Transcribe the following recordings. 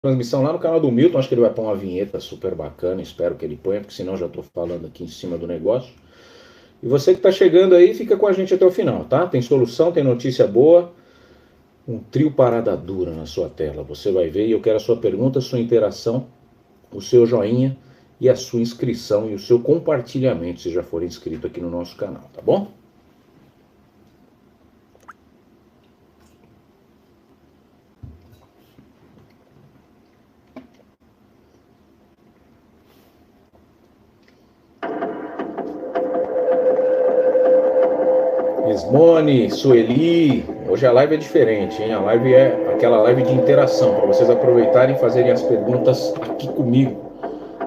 transmissão lá no canal do Milton, acho que ele vai pôr uma vinheta super bacana, espero que ele ponha, porque senão já estou falando aqui em cima do negócio. E você que está chegando aí, fica com a gente até o final, tá? Tem solução, tem notícia boa, um trio parada dura na sua tela, você vai ver, e eu quero a sua pergunta, a sua interação, o seu joinha e a sua inscrição e o seu compartilhamento, se já for inscrito aqui no nosso canal, tá bom? Esmone, Sueli, hoje a live é diferente, hein? A live é aquela live de interação, para vocês aproveitarem e fazerem as perguntas aqui comigo.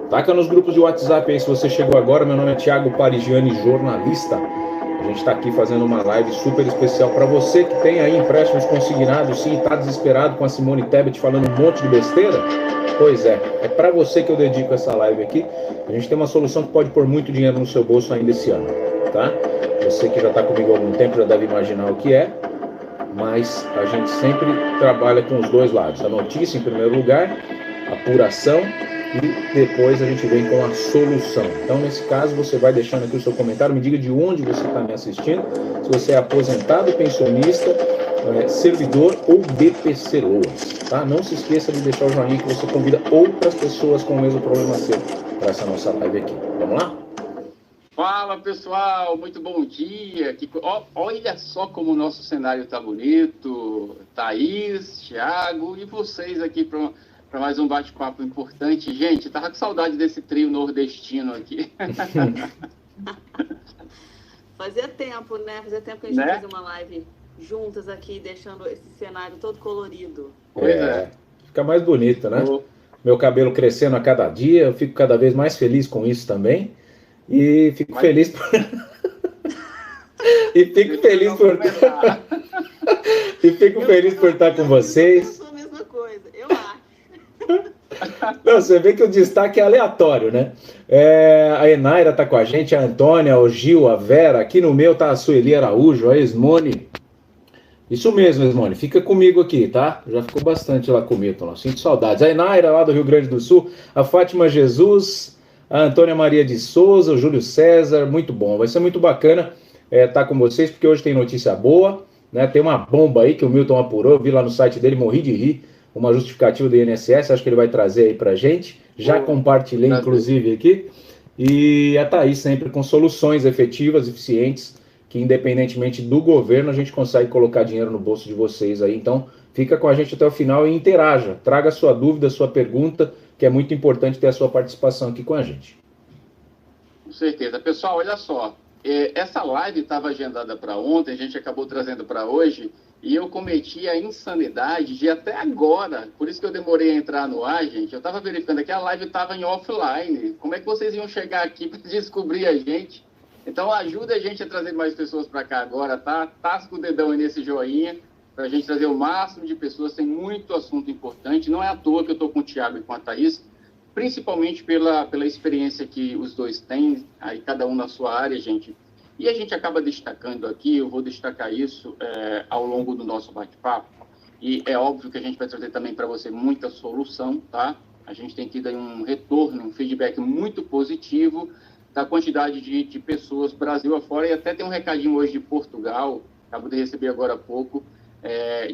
Taca nos grupos de WhatsApp aí se você chegou agora. Meu nome é Thiago Parigiani, jornalista. A gente está aqui fazendo uma live super especial para você que tem aí empréstimos consignados, sim, está desesperado com a Simone Tebet falando um monte de besteira. Pois é para você que eu dedico essa live aqui. A gente tem uma solução que pode pôr muito dinheiro no seu bolso ainda esse ano, tá? Você que já está comigo há algum tempo já deve imaginar o que é, mas a gente sempre trabalha com os dois lados. A notícia em primeiro lugar, a apuração, e depois a gente vem com a solução. Então, nesse caso, você vai deixando aqui o seu comentário, me diga de onde você está me assistindo, se você é aposentado, pensionista, servidor ou BPC Loas, tá? Não se esqueça de deixar o joinha que você convida outras pessoas com o mesmo problema seu para essa nossa live aqui. Vamos lá? Fala, pessoal, muito bom dia. Olha só como o nosso cenário está bonito. Thaís, Thiago e vocês aqui para mais um bate-papo importante. Gente, tava com saudade desse trio nordestino aqui. Fazia tempo, né? Fazia tempo que a gente fazia uma live juntas aqui, deixando esse cenário todo colorido. Pois é. Fica mais bonito, né? Meu cabelo crescendo a cada dia, eu fico cada vez mais feliz com isso também. E fico feliz por... e fico feliz por... e fico feliz por estar com vocês. Eu sou a mesma coisa, eu acho. Não, você vê que o destaque é aleatório, né? A Enaira tá com a gente, a Antônia, o Gil, a Vera. Aqui no meu tá a Sueli Araújo, a Esmone. Isso mesmo, Esmone. Fica comigo aqui, tá? Já ficou bastante lá comigo, então. Sinto saudades. A Enaira lá do Rio Grande do Sul, a Fátima Jesus, a Antônia Maria de Souza, o Júlio César. Muito bom. Vai ser muito bacana estar com vocês, porque hoje tem notícia boa, né? Tem uma bomba aí que o Milton apurou. Eu vi lá no site dele, morri de rir. Uma justificativa do INSS, acho que ele vai trazer aí pra gente. Já compartilhei, inclusive, aqui. E a Thaís sempre com soluções efetivas, eficientes, que independentemente do governo, a gente consegue colocar dinheiro no bolso de vocês aí. Então, fica com a gente até o final e interaja. Traga a sua dúvida, a sua pergunta, que é muito importante ter a sua participação aqui com a gente. Com certeza. Pessoal, olha só. Essa live estava agendada para ontem, a gente acabou trazendo para hoje, e eu cometi a insanidade de até agora, por isso que eu demorei a entrar no ar, gente, eu estava verificando que a live estava em offline. Como é que vocês iam chegar aqui para descobrir a gente? Então, ajuda a gente a trazer mais pessoas para cá agora, tá? Tasca o dedão aí nesse joinha, para a gente trazer o máximo de pessoas. Tem muito assunto importante. Não é à toa que eu estou com o Thiago e com a Thaís, principalmente pela experiência que os dois têm, aí cada um na sua área, gente. E a gente acaba destacando aqui, eu vou destacar isso ao longo do nosso bate-papo, e é óbvio que a gente vai trazer também para você muita solução, tá? A gente tem tido aí um retorno, um feedback muito positivo da quantidade de pessoas Brasil afora, e até tem um recadinho hoje de Portugal, acabo de receber agora há pouco,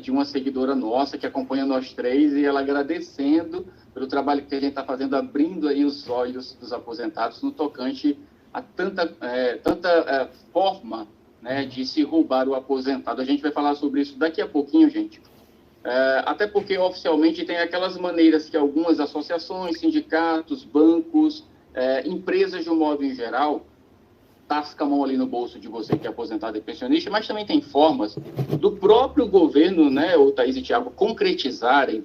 de uma seguidora nossa que acompanha nós três, e ela agradecendo pelo trabalho que a gente está fazendo, abrindo aí os olhos dos aposentados no tocante a tanta forma, né, de se roubar o aposentado. A gente vai falar sobre isso daqui a pouquinho, gente. Até porque oficialmente tem aquelas maneiras que algumas associações, sindicatos, bancos, empresas de um modo em geral, tasca a mão ali no bolso de você que é aposentado e pensionista, mas também tem formas do próprio governo, né, o Thaís e Thiago, concretizarem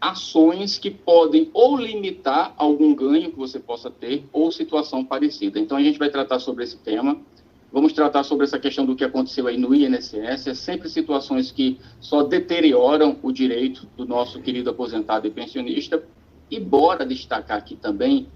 ações que podem ou limitar algum ganho que você possa ter ou situação parecida. Então, a gente vai tratar sobre esse tema. Vamos tratar sobre essa questão do que aconteceu aí no INSS. É sempre situações que só deterioram o direito do nosso querido aposentado e pensionista. E bora destacar aqui também,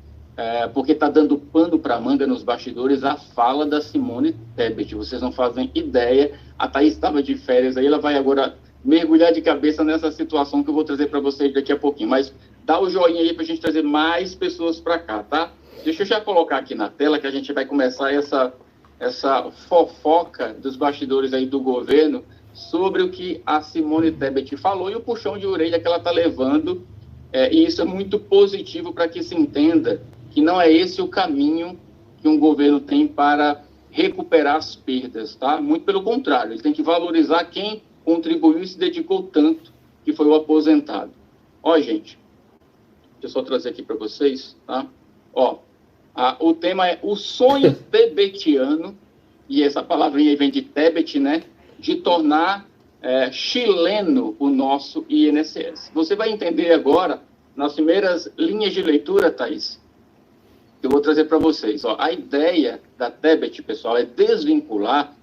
porque está dando pano para manga nos bastidores, a fala da Simone Tebet. Vocês não fazem ideia. A Thaís estava de férias aí, ela vai agora mergulhar de cabeça nessa situação que eu vou trazer para vocês daqui a pouquinho. Mas dá o joinha aí para a gente trazer mais pessoas para cá, tá? Deixa eu já colocar aqui na tela que a gente vai começar essa fofoca dos bastidores aí do governo sobre o que a Simone Tebet falou e o puxão de orelha que ela está levando, e isso é muito positivo para que se entenda que não é esse o caminho que um governo tem para recuperar as perdas, tá? Muito pelo contrário, ele tem que valorizar quem contribuiu e se dedicou tanto, que foi o aposentado. Ó, gente, deixa eu só trazer aqui para vocês, tá? Ó, o tema é o sonho tebetiano, e essa palavrinha aí vem de Tebet, né? De tornar chileno o nosso INSS. Você vai entender agora, nas primeiras linhas de leitura, Thaís, que eu vou trazer para vocês. Ó, a ideia da Tebet, pessoal, é desvincular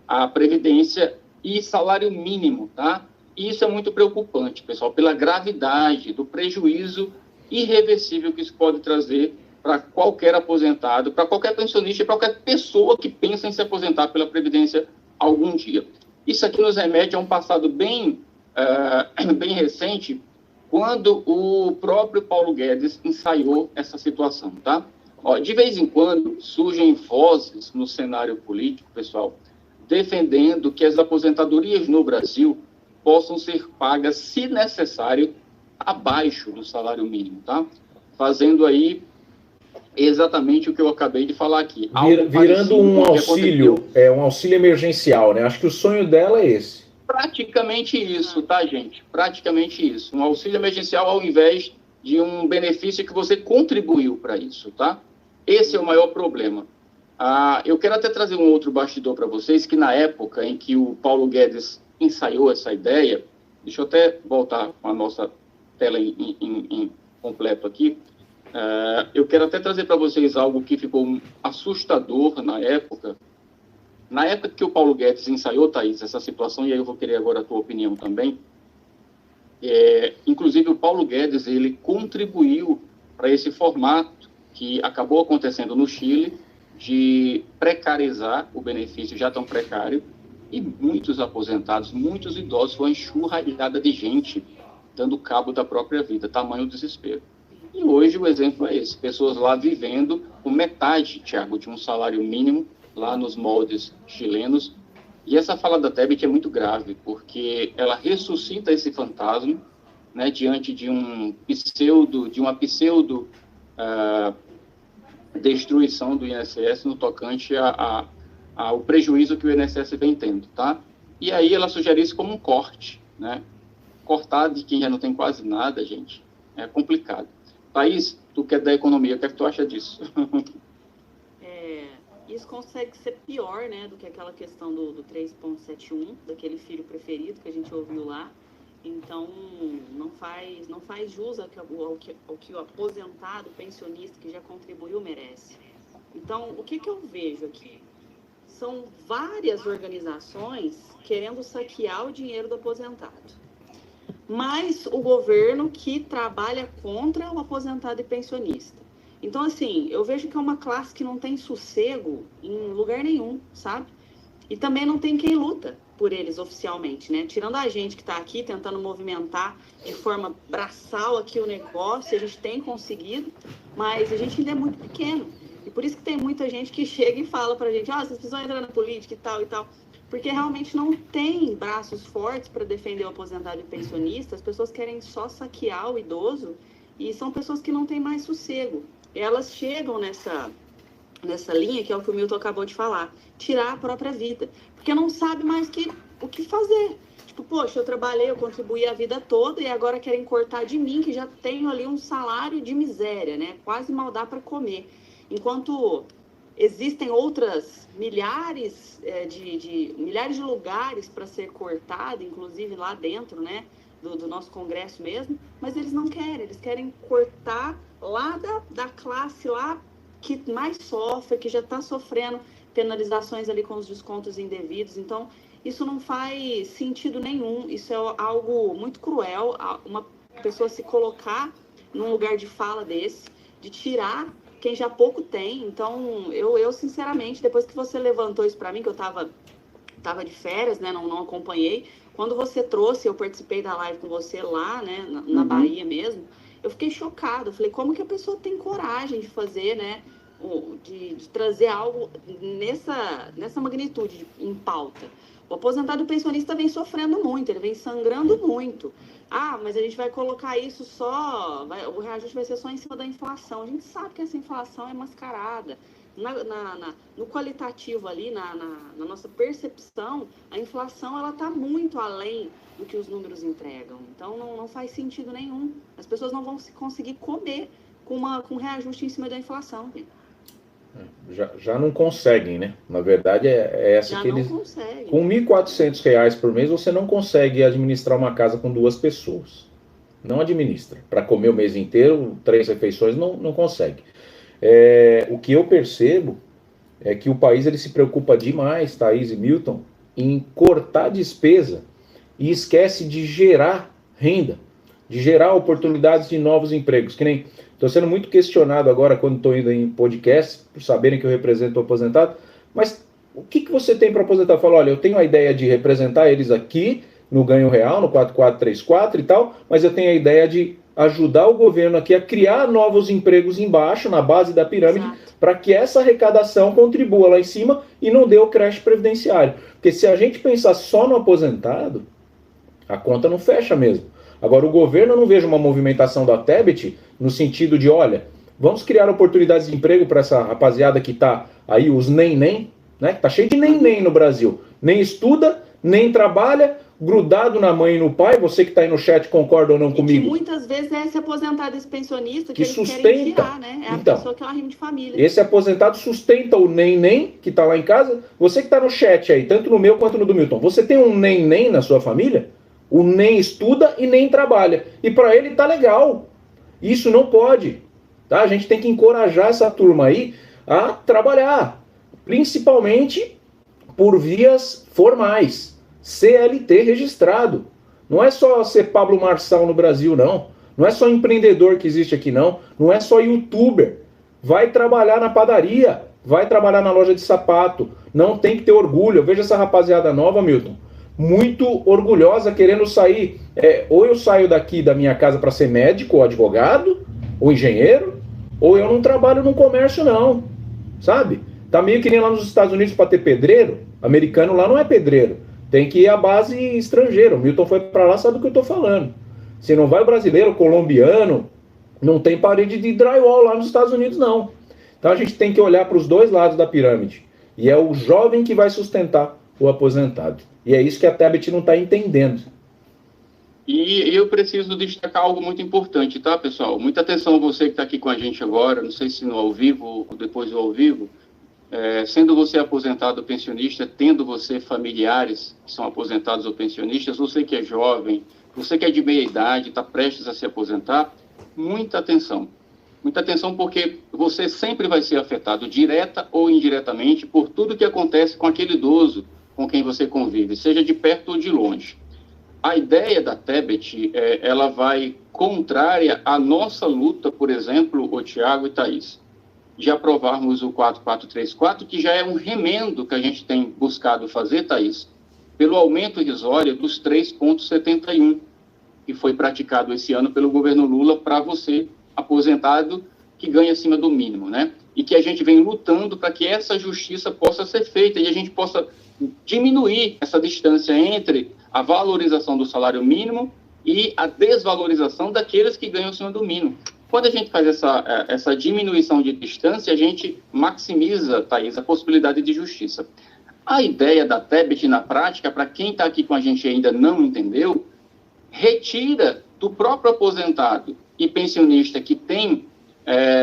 a Previdência e salário mínimo, tá? E isso é muito preocupante, pessoal, pela gravidade do prejuízo irreversível que isso pode trazer para qualquer aposentado, para qualquer pensionista e para qualquer pessoa que pensa em se aposentar pela Previdência algum dia. Isso aqui nos remete a um passado bem recente, quando o próprio Paulo Guedes ensaiou essa situação, tá? Ó, de vez em quando surgem vozes no cenário político, pessoal, defendendo que as aposentadorias no Brasil possam ser pagas, se necessário, abaixo do salário mínimo, tá? Fazendo aí exatamente o que eu acabei de falar aqui. Virando um auxílio, um auxílio emergencial, né? Acho que o sonho dela é esse. Praticamente isso, tá, gente? Praticamente isso. Um auxílio emergencial ao invés de um benefício que você contribuiu para isso, tá? Esse é o maior problema. Eu quero até trazer um outro bastidor para vocês, que na época em que o Paulo Guedes ensaiou essa ideia, deixa eu até voltar com a nossa tela em completo aqui, eu quero até trazer para vocês algo que ficou assustador na época. Na época que o Paulo Guedes ensaiou, Thaís, essa situação, e aí eu vou querer agora a tua opinião também, inclusive o Paulo Guedes, ele contribuiu para esse formato que acabou acontecendo no Chile, de precarizar o benefício já tão precário, e muitos aposentados, muitos idosos, foi uma enxurralhada de gente dando cabo da própria vida, tamanho desespero. E hoje o exemplo é esse, pessoas lá vivendo com metade, Thiago, de um salário mínimo, lá nos moldes chilenos. E essa fala da Tebet é muito grave, porque ela ressuscita esse fantasma, né, diante de uma pseudo destruição do INSS no tocante ao prejuízo que o INSS vem tendo, tá? E aí ela sugere isso como um corte, né? Cortar de quem já não tem quase nada, gente, é complicado. Thaís, tu que é da economia, o que é que tu acha disso? Isso consegue ser pior, né, do que aquela questão do 3.71, daquele filho preferido que a gente ouviu lá. Então, não faz jus ao que o aposentado, o pensionista que já contribuiu merece. Então, o que eu vejo aqui? São várias organizações querendo saquear o dinheiro do aposentado. Mas o governo que trabalha contra o aposentado e pensionista. Então, assim, eu vejo que é uma classe que não tem sossego em lugar nenhum, sabe? E também não tem quem luta por eles oficialmente, né? Tirando a gente que está aqui tentando movimentar de forma braçal aqui o negócio, a gente tem conseguido, mas a gente ainda é muito pequeno. E por isso que tem muita gente que chega e fala pra gente, vocês precisam entrar na política e tal, porque realmente não tem braços fortes para defender o aposentado e pensionista, as pessoas querem só saquear o idoso e são pessoas que não têm mais sossego. Elas chegam nessa linha, que é o que o Milton acabou de falar, tirar a própria vida, porque não sabe mais o que fazer. Tipo, poxa, eu trabalhei, eu contribuí a vida toda e agora querem cortar de mim, que já tenho ali um salário de miséria, né? Quase mal dá para comer. Enquanto existem outras milhares de lugares para ser cortado, inclusive lá dentro, né? Do nosso Congresso mesmo, mas eles não querem, eles querem cortar lá da classe lá que mais sofre, que já está sofrendo penalizações ali com os descontos indevidos. Então, isso não faz sentido nenhum, isso é algo muito cruel, uma pessoa se colocar num lugar de fala desse, de tirar quem já pouco tem. Então, eu sinceramente, depois que você levantou isso para mim, que eu estava de férias, né, não acompanhei, quando você trouxe, eu participei da live com você lá, né, na Bahia mesmo, eu fiquei chocada. Eu falei, como que a pessoa tem coragem de fazer, né? De trazer algo nessa magnitude em pauta. O aposentado e o pensionista vem sofrendo muito, ele vem sangrando muito. Ah, mas a gente vai colocar isso o reajuste vai ser só em cima da inflação. A gente sabe que essa inflação é mascarada. No qualitativo ali, na nossa percepção, a inflação ela está muito além do que os números entregam. Então não faz sentido nenhum. As pessoas não vão conseguir comer com reajuste em cima da inflação. Já não conseguem, né? Na verdade, é essa já que eles... conseguem. Com R$ 1.400 por mês, você não consegue administrar uma casa com 2 pessoas. Não administra. Para comer o mês inteiro, 3 refeições, não consegue. O que eu percebo é que o país ele se preocupa demais, Thaís e Milton, em cortar despesa e esquece de gerar renda, de gerar oportunidades de novos empregos. Que nem estou sendo muito questionado agora quando estou indo em podcast, por saberem que eu represento o aposentado, mas o que você tem para aposentar? Eu falo, olha, eu tenho a ideia de representar eles aqui no Ganho Real, no 4434 e tal, mas eu tenho a ideia de ajudar o governo aqui a criar novos empregos embaixo, na base da pirâmide, para que essa arrecadação contribua lá em cima e não dê o crash previdenciário. Porque se a gente pensar só no aposentado, a conta não fecha mesmo. Agora, o governo, eu não vejo uma movimentação da Tebet no sentido de, olha, vamos criar oportunidades de emprego para essa rapaziada que está aí, os nem, né? Tá cheio de nem no Brasil. Nem estuda, nem trabalha, grudado na mãe e no pai. Você que está aí no chat concorda ou não comigo? Que muitas vezes é esse aposentado, esse pensionista que eles sustenta, querem tirar, né? É a pessoa que é uma rima de família. Esse aposentado sustenta o nem que está lá em casa. Você que está no chat aí, tanto no meu quanto no do Milton, você tem um nem na sua família? O nem estuda e nem trabalha. E para ele tá legal. Isso não pode. Tá? A gente tem que encorajar essa turma aí a trabalhar. Principalmente por vias formais. CLT registrado. Não é só ser Pablo Marçal no Brasil, não. Não é só empreendedor que existe aqui, não. Não é só youtuber. Vai trabalhar na padaria. Vai trabalhar na loja de sapato. Não tem que ter orgulho. Eu vejo essa rapaziada nova, Milton, muito orgulhosa, querendo sair. Ou eu saio daqui da minha casa para ser médico, ou advogado, ou engenheiro, ou eu não trabalho no comércio, não. Sabe? Tá meio que nem lá nos Estados Unidos para ter pedreiro. Americano lá não é pedreiro. Tem que ir à base estrangeira. O Milton foi para lá, sabe o que eu tô falando. Se não vai o brasileiro, colombiano, não tem parede de drywall lá nos Estados Unidos, não. Então a gente tem que olhar para os dois lados da pirâmide. E é o jovem que vai sustentar o aposentado. E é isso que a Tebet não está entendendo. E eu preciso destacar algo muito importante, tá, pessoal? Muita atenção você que está aqui com a gente agora, não sei se no ao vivo ou depois do ao vivo. Sendo você aposentado ou pensionista, tendo você familiares que são aposentados ou pensionistas, você que é jovem, você que é de meia idade, está prestes a se aposentar, muita atenção. Muita atenção porque você sempre vai ser afetado, direta ou indiretamente, por tudo que acontece com aquele idoso com quem você convive, seja de perto ou de longe. A ideia da Tebet, ela vai contrária à nossa luta, por exemplo, o Tiago e Thaís, de aprovarmos o 4434, que já é um remendo que a gente tem buscado fazer, Thaís, pelo aumento irrisório dos 3,71, que foi praticado esse ano pelo governo Lula para você, aposentado, que ganha acima do mínimo, né? E que a gente vem lutando para que essa justiça possa ser feita e a gente possa diminuir essa distância entre a valorização do salário mínimo e a desvalorização daqueles que ganham acima do mínimo. Quando a gente faz essa diminuição de distância, a gente maximiza, Thaís, a possibilidade de justiça. A ideia da Tebet, na prática, para quem está aqui com a gente e ainda não entendeu, retira do próprio aposentado e pensionista que tem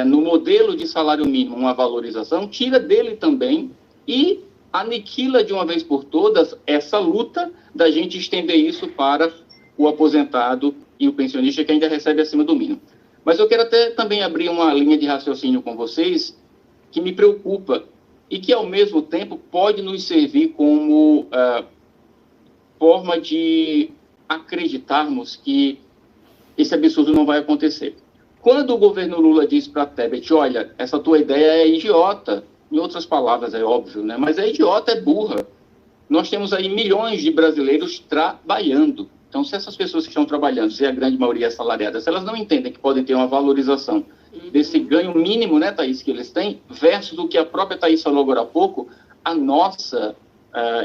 no modelo de salário mínimo uma valorização, tira dele também e aniquila de uma vez por todas essa luta da gente estender isso para o aposentado e o pensionista que ainda recebe acima do mínimo. Mas eu quero até também abrir uma linha de raciocínio com vocês que me preocupa e que, ao mesmo tempo, pode nos servir como forma de acreditarmos que esse absurdo não vai acontecer. Quando o governo Lula diz para a Tebet, olha, essa tua ideia é idiota, em outras palavras, é óbvio, né? Mas é idiota, é burra. Nós temos aí milhões de brasileiros trabalhando. Então, se essas pessoas que estão trabalhando, se a grande maioria é assalariada, se elas não entendem que podem ter uma valorização desse ganho mínimo, né, Thaís, que eles têm, versus o que a própria Thaís falou agora há pouco, a nossa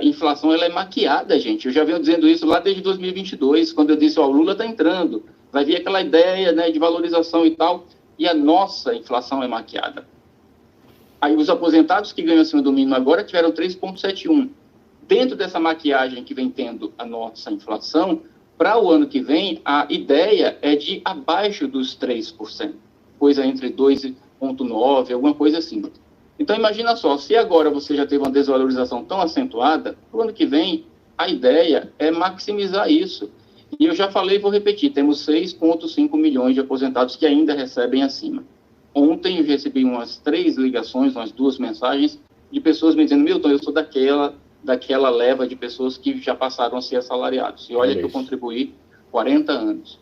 inflação ela é maquiada, gente. Eu já venho dizendo isso lá desde 2022, quando eu disse, ó, o Lula está entrando, vai vir aquela ideia, né, de valorização e tal, e a nossa inflação é maquiada. Aí os aposentados que ganham acima do mínimo agora tiveram 3,71. Dentro dessa maquiagem que vem tendo a nossa inflação, para o ano que vem, a ideia é de abaixo dos 3%, coisa entre 2,9%, alguma coisa assim. Então, imagina só, se agora você já teve uma desvalorização tão acentuada, para o ano que vem, a ideia é maximizar isso. E eu já falei e vou repetir, temos 6,5 milhões de aposentados que ainda recebem acima. Ontem eu recebi umas 3 ligações, umas 2 mensagens de pessoas me dizendo, Milton, eu sou daquela leva de pessoas que já passaram a ser assalariados. E olha que eu contribuí 40 anos.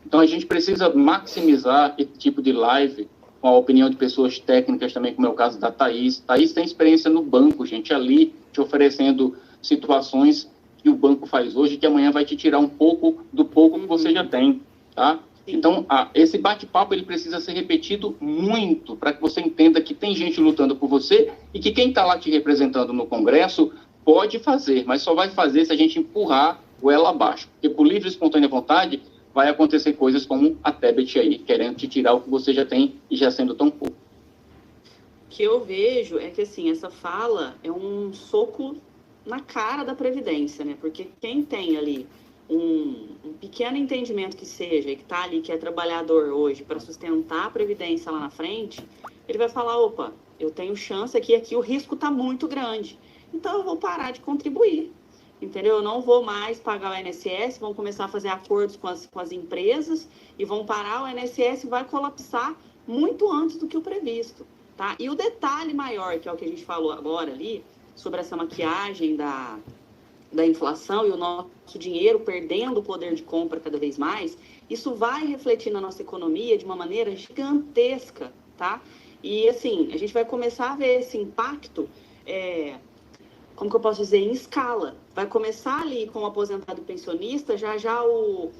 Então, a gente precisa maximizar esse tipo de live com a opinião de pessoas técnicas também, como é o caso da Thaís. Thaís tem experiência no banco, gente, ali te oferecendo situações que o banco faz hoje, que amanhã vai te tirar um pouco do pouco que você já tem, tá? Então, esse bate-papo ele precisa ser repetido muito para que você entenda que tem gente lutando por você e que quem está lá te representando no Congresso pode fazer, mas só vai fazer se a gente empurrar o ela abaixo. Porque por livre e espontânea vontade vai acontecer coisas como a Tebet aí, querendo te tirar o que você já tem e já sendo tão pouco. O que eu vejo é que, assim, essa fala é um soco na cara da Previdência, né? Porque quem tem ali um pequeno entendimento que seja, e que está ali, que é trabalhador hoje, para sustentar a Previdência lá na frente, ele vai falar, opa, eu tenho chance aqui o risco está muito grande, então eu vou parar de contribuir, entendeu? Eu não vou mais pagar o INSS, vão começar a fazer acordos com as empresas e vão parar, o INSS vai colapsar muito antes do que o previsto, tá? E o detalhe maior, que é o que a gente falou agora ali, sobre essa maquiagem da inflação e o nosso dinheiro perdendo o poder de compra cada vez mais, isso vai refletir na nossa economia de uma maneira gigantesca, tá? E, assim, a gente vai começar a ver esse impacto, como que eu posso dizer, em escala. Vai começar ali com o aposentado e pensionista, já o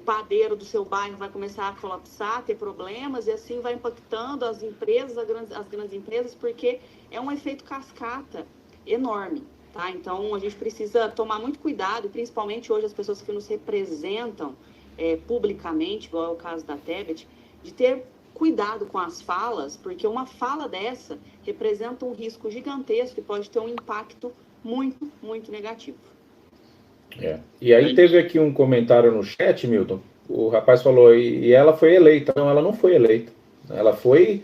padeiro do seu bairro vai começar a colapsar, ter problemas, e assim vai impactando as empresas, as grandes empresas, porque é um efeito cascata enorme. Tá? Então, a gente precisa tomar muito cuidado, principalmente hoje as pessoas que nos representam publicamente, igual é o caso da Tebet, de ter cuidado com as falas, porque uma fala dessa representa um risco gigantesco e pode ter um impacto muito, muito negativo. E aí teve aqui um comentário no chat, Milton, o rapaz falou, e ela foi eleita. Não, ela não foi eleita. Ela foi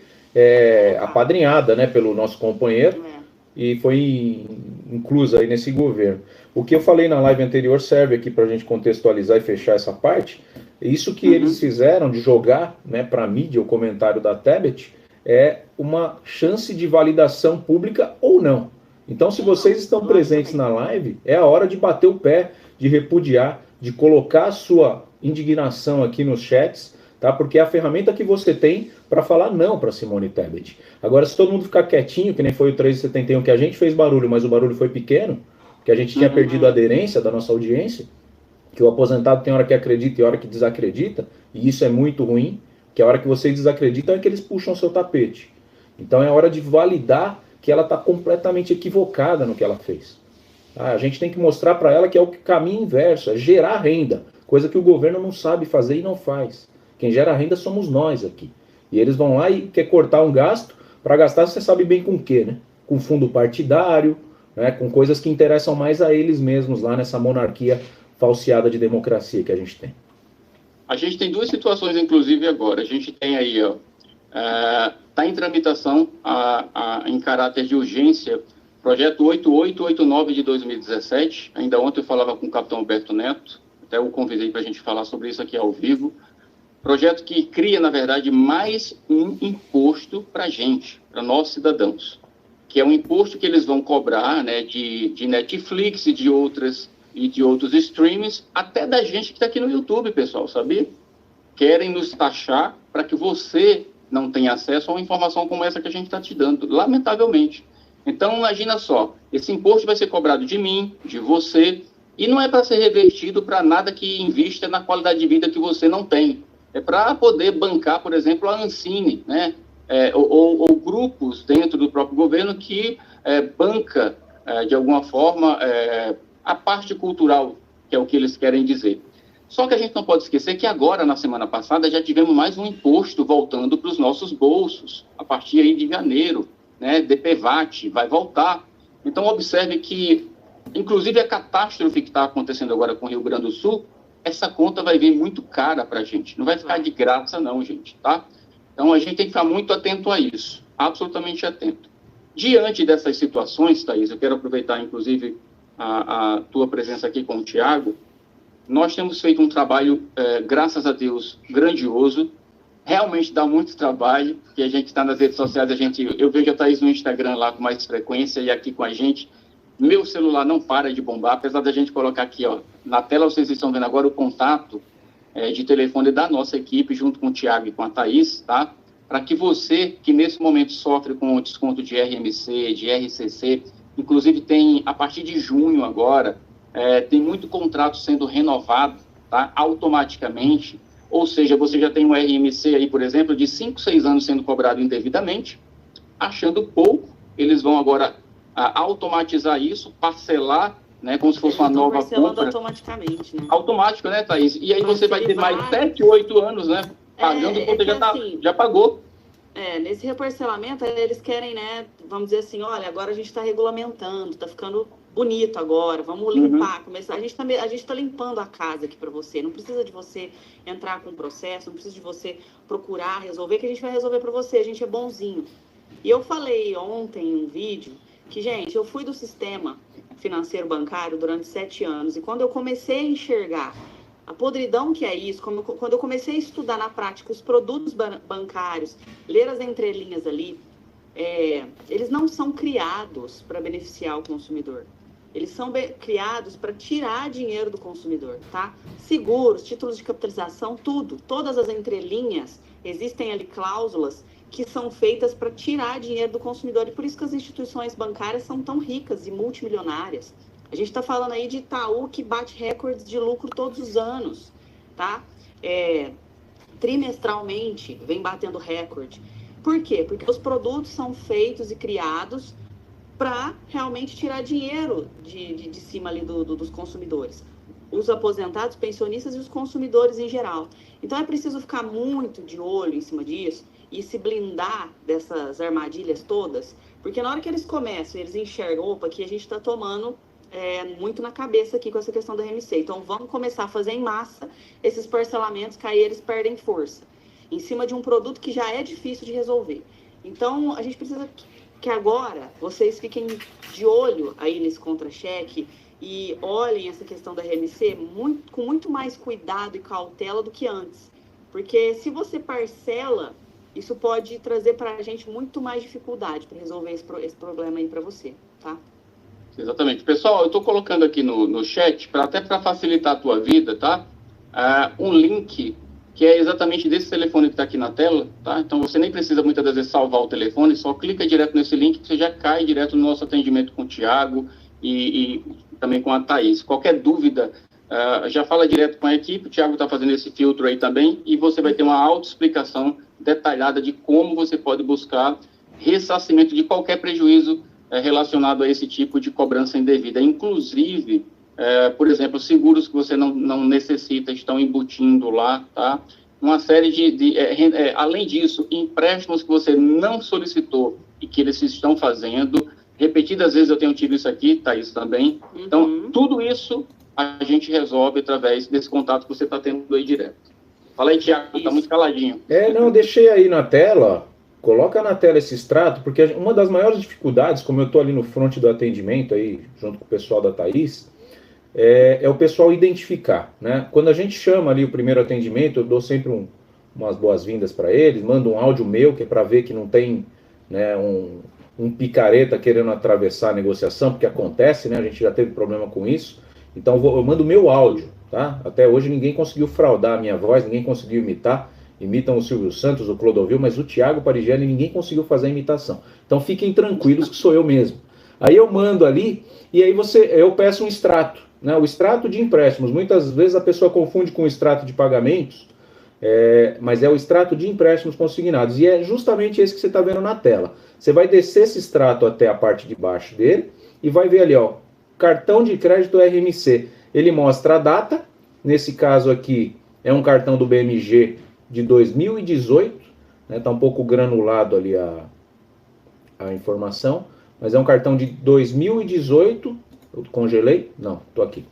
apadrinhada, né, pelo nosso companheiro, e foi inclusa aí nesse governo. O que eu falei na live anterior serve aqui para a gente contextualizar e fechar essa parte. Isso que eles fizeram de jogar, né, para a mídia o comentário da Tebet é uma chance de validação pública ou não. Então, se vocês estão presentes na live, é a hora de bater o pé, de repudiar, de colocar a sua indignação aqui nos chats, tá? Porque é a ferramenta que você tem para falar não para Simone Tebet. Agora, se todo mundo ficar quietinho, que nem foi o 371, que a gente fez barulho, mas o barulho foi pequeno, que a gente tinha perdido a aderência da nossa audiência, que o aposentado tem hora que acredita e hora que desacredita, e isso é muito ruim, que a hora que vocês desacreditam é que eles puxam o seu tapete. Então é hora de validar que ela está completamente equivocada no que ela fez. A gente tem que mostrar para ela que é o caminho inverso, é gerar renda, coisa que o governo não sabe fazer e não faz. Quem gera renda somos nós aqui. E eles vão lá e quer cortar um gasto, para gastar você sabe bem com o quê, né? Com fundo partidário, né? Com coisas que interessam mais a eles mesmos lá nessa monarquia falseada de democracia que a gente tem. A gente tem duas situações, inclusive, agora. A gente tem aí, está em tramitação em caráter de urgência, projeto 8889 de 2017. Ainda ontem eu falava com o capitão Alberto Neto, até o convidei para a gente falar sobre isso aqui ao vivo. Projeto que cria, na verdade, mais um imposto para a gente, para nós cidadãos, que é um imposto que eles vão cobrar, né, de Netflix e de outros streams, até da gente que está aqui no YouTube, pessoal, sabia? Querem nos taxar para que você não tenha acesso a uma informação como essa que a gente está te dando, lamentavelmente. Então, imagina só, esse imposto vai ser cobrado de mim, de você, E não é para ser revertido para nada que invista na qualidade de vida que você não tem. É para poder bancar, por exemplo, a Ancine, né? Ou grupos dentro do próprio governo que banca, de alguma forma, a parte cultural, que é o que eles querem dizer. Só que a gente não pode esquecer que agora, na semana passada, já tivemos mais um imposto voltando para os nossos bolsos, a partir aí de janeiro, né? DPVAT vai voltar. Então, observe que, inclusive, a catástrofe que está acontecendo agora com o Rio Grande do Sul, essa conta vai vir muito cara para a gente. Não vai ficar de graça, não, gente, tá? Então, a gente tem que ficar muito atento a isso, absolutamente atento. Diante dessas situações, Thaís, eu quero aproveitar, inclusive, a tua presença aqui com o Tiago. Nós temos feito um trabalho, graças a Deus, grandioso. Realmente dá muito trabalho, porque a gente está nas redes sociais, eu vejo a Thaís no Instagram lá com mais frequência e aqui com a gente. Meu celular não para de bombar, apesar da gente colocar aqui, ó, na tela vocês estão vendo agora o contato de telefone da nossa equipe, junto com o Tiago e com a Thaís, tá? Para que você, que nesse momento sofre com o desconto de RMC, de RCC, inclusive tem, a partir de junho agora, tem muito contrato sendo renovado, tá? Automaticamente, ou seja, você já tem um RMC aí, por exemplo, de 5, 6 anos sendo cobrado indevidamente, achando pouco, eles vão agora automatizar isso, parcelar, né, como se fosse uma nova compra. Automaticamente, né? Automático, né, Thaís? E aí você vai ter mais 7, 8 anos, né, pagando quando já pagou. Nesse reparcelamento, eles querem, né, vamos dizer assim, olha, agora a gente está regulamentando, está ficando bonito agora, vamos limpar, começar. A gente tá limpando a casa aqui para você, não precisa de você entrar com o processo, não precisa de você procurar resolver, que a gente vai resolver para você, a gente é bonzinho. E eu falei ontem em um vídeo que, gente, eu fui do sistema financeiro bancário durante 7 anos, e quando eu comecei a enxergar a podridão que é isso, quando eu comecei a estudar na prática os produtos bancários, ler as entrelinhas ali, eles não são criados para beneficiar o consumidor. Eles são criados para tirar dinheiro do consumidor, tá? Seguros, títulos de capitalização, todas as entrelinhas, existem ali cláusulas que são feitas para tirar dinheiro do consumidor, e por isso que as instituições bancárias são tão ricas e multimilionárias. A gente está falando aí de Itaú, que bate recordes de lucro todos os anos, tá? Trimestralmente vem batendo recorde. Por quê? Porque os produtos são feitos e criados para realmente tirar dinheiro de cima ali dos consumidores. Os aposentados, pensionistas e os consumidores em geral. Então é preciso ficar muito de olho em cima disso e se blindar dessas armadilhas todas, porque na hora que eles começam, eles enxergam, opa, aqui a gente está tomando muito na cabeça aqui com essa questão da RMC. Então vamos começar a fazer em massa esses parcelamentos, que aí eles perdem força, em cima de um produto que já é difícil de resolver. Então a gente precisa que agora vocês fiquem de olho aí nesse contra-cheque e olhem essa questão da RMC com muito mais cuidado e cautela do que antes. Porque se você parcela, isso pode trazer para a gente muito mais dificuldade para resolver esse problema aí para você, tá? Exatamente. Pessoal, eu estou colocando aqui no chat, até para facilitar a tua vida, tá? Um link que é exatamente desse telefone que está aqui na tela, tá? Então você nem precisa muitas das vezes salvar o telefone, só clica direto nesse link que você já cai direto no nosso atendimento com o Tiago e também com a Thaís. Qualquer dúvida, já fala direto com a equipe, o Tiago está fazendo esse filtro aí também, e você vai ter uma autoexplicação detalhada de como você pode buscar ressarcimento de qualquer prejuízo relacionado a esse tipo de cobrança indevida. Inclusive, por exemplo, seguros que você não necessita estão embutindo lá, tá? Uma série além disso, empréstimos que você não solicitou e que eles estão fazendo. Repetidas vezes eu tenho tido isso aqui, Thaís também. Então, tudo isso a gente resolve através desse contato que você está tendo aí direto. Fala aí, Tiago, está muito caladinho. Não, deixei aí na tela, coloca na tela esse extrato, porque uma das maiores dificuldades, como eu estou ali no front do atendimento, aí, junto com o pessoal da Thaís, é o pessoal identificar, né? Quando a gente chama ali o primeiro atendimento, eu dou sempre umas boas-vindas para eles, mando um áudio meu, que é para ver que não tem, né, um picareta querendo atravessar a negociação, porque acontece, né? A gente já teve problema com isso. Então eu mando o meu áudio, tá? Até hoje ninguém conseguiu fraudar a minha voz, ninguém conseguiu imitar. Imitam o Silvio Santos, o Clodovil, mas o Thiago Parigelli ninguém conseguiu fazer a imitação. Então fiquem tranquilos que sou eu mesmo. Aí eu mando ali, e aí eu peço um extrato, né? O extrato de empréstimos, muitas vezes a pessoa confunde com o extrato de pagamentos, mas é o extrato de empréstimos consignados, e é justamente esse que você está vendo na tela. Você vai descer esse extrato até a parte de baixo dele, e vai ver ali, ó, cartão de crédito RMC. Ele mostra a data, nesse caso aqui é um cartão do BMG de 2018, né? Tá um pouco granulado ali a informação, mas é um cartão de 2018, eu congelei? Não, tô aqui.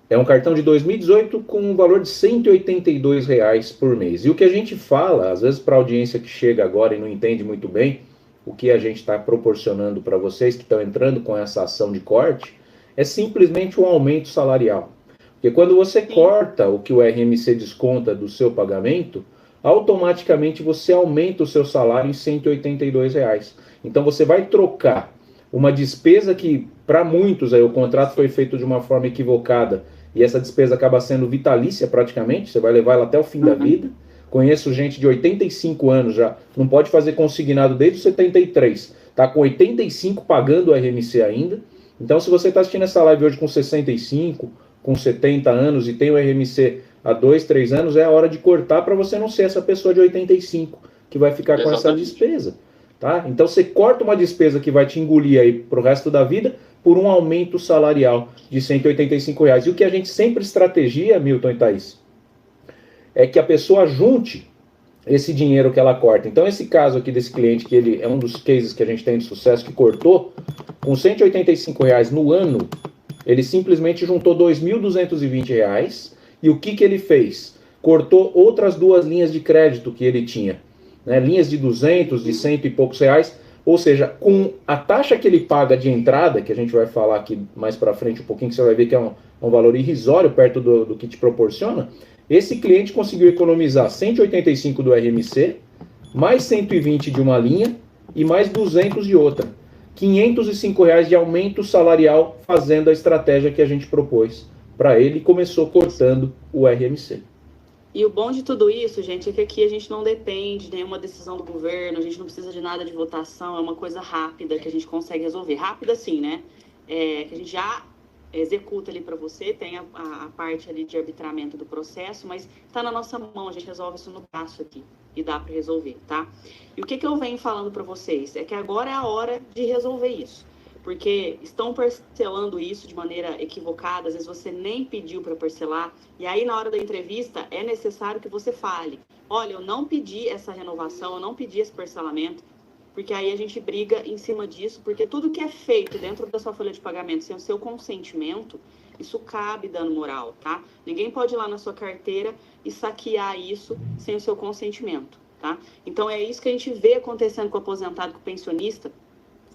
É um cartão de 2018 com um valor de R$ 182 por mês. E o que a gente fala, às vezes para a audiência que chega agora e não entende muito bem o que a gente está proporcionando para vocês que estão entrando com essa ação de corte, é simplesmente um aumento salarial. Porque quando você corta o que o RMC desconta do seu pagamento, automaticamente você aumenta o seu salário em R$ 182. Então você vai trocar uma despesa que, para muitos, aí, o contrato foi feito de uma forma equivocada, e essa despesa acaba sendo vitalícia praticamente, você vai levar ela até o fim da vida. Conheço gente de 85 anos já, não pode fazer consignado desde os 73, está com 85 pagando o RMC ainda. Então, se você está assistindo essa live hoje com 65, com 70 anos e tem o RMC há 2, 3 anos, é a hora de cortar para você não ser essa pessoa de 85 que vai ficar com essa despesa. Tá? Então, você corta uma despesa que vai te engolir aí para o resto da vida por um aumento salarial de R$ 185. E o que a gente sempre estrategia, Milton e Thaís, é que a pessoa junte esse dinheiro que ela corta. Então, esse caso aqui desse cliente, que ele é um dos cases que a gente tem de sucesso, que cortou, com R$ 185 no ano, ele simplesmente juntou R$ 2.220, e o que ele fez? Cortou outras 2 linhas de crédito que ele tinha, né? Linhas de 200, de 100 e poucos reais, ou seja, com a taxa que ele paga de entrada, que a gente vai falar aqui mais para frente um pouquinho, que você vai ver que é um valor irrisório perto do que te proporciona, esse cliente conseguiu economizar 185 do RMC, mais 120 de uma linha e mais 200 de outra. R$ 505 de aumento salarial fazendo a estratégia que a gente propôs para ele e começou cortando o RMC. E o bom de tudo isso, gente, é que aqui a gente não depende de nenhuma decisão do governo, a gente não precisa de nada de votação, é uma coisa rápida que a gente consegue resolver. Rápida sim, né? Que a gente já executa ali para você, tem a parte ali de arbitramento do processo, mas está na nossa mão, a gente resolve isso no braço aqui e dá para resolver, tá? E o que eu venho falando para vocês é que agora é a hora de resolver isso, porque estão parcelando isso de maneira equivocada, às vezes você nem pediu para parcelar, e aí na hora da entrevista é necessário que você fale, olha, eu não pedi essa renovação, eu não pedi esse parcelamento, porque aí a gente briga em cima disso, porque tudo que é feito dentro da sua folha de pagamento sem o seu consentimento, isso cabe dano moral, tá? Ninguém pode ir lá na sua carteira e saquear isso sem o seu consentimento, tá? Então é isso que a gente vê acontecendo com o aposentado, com o pensionista,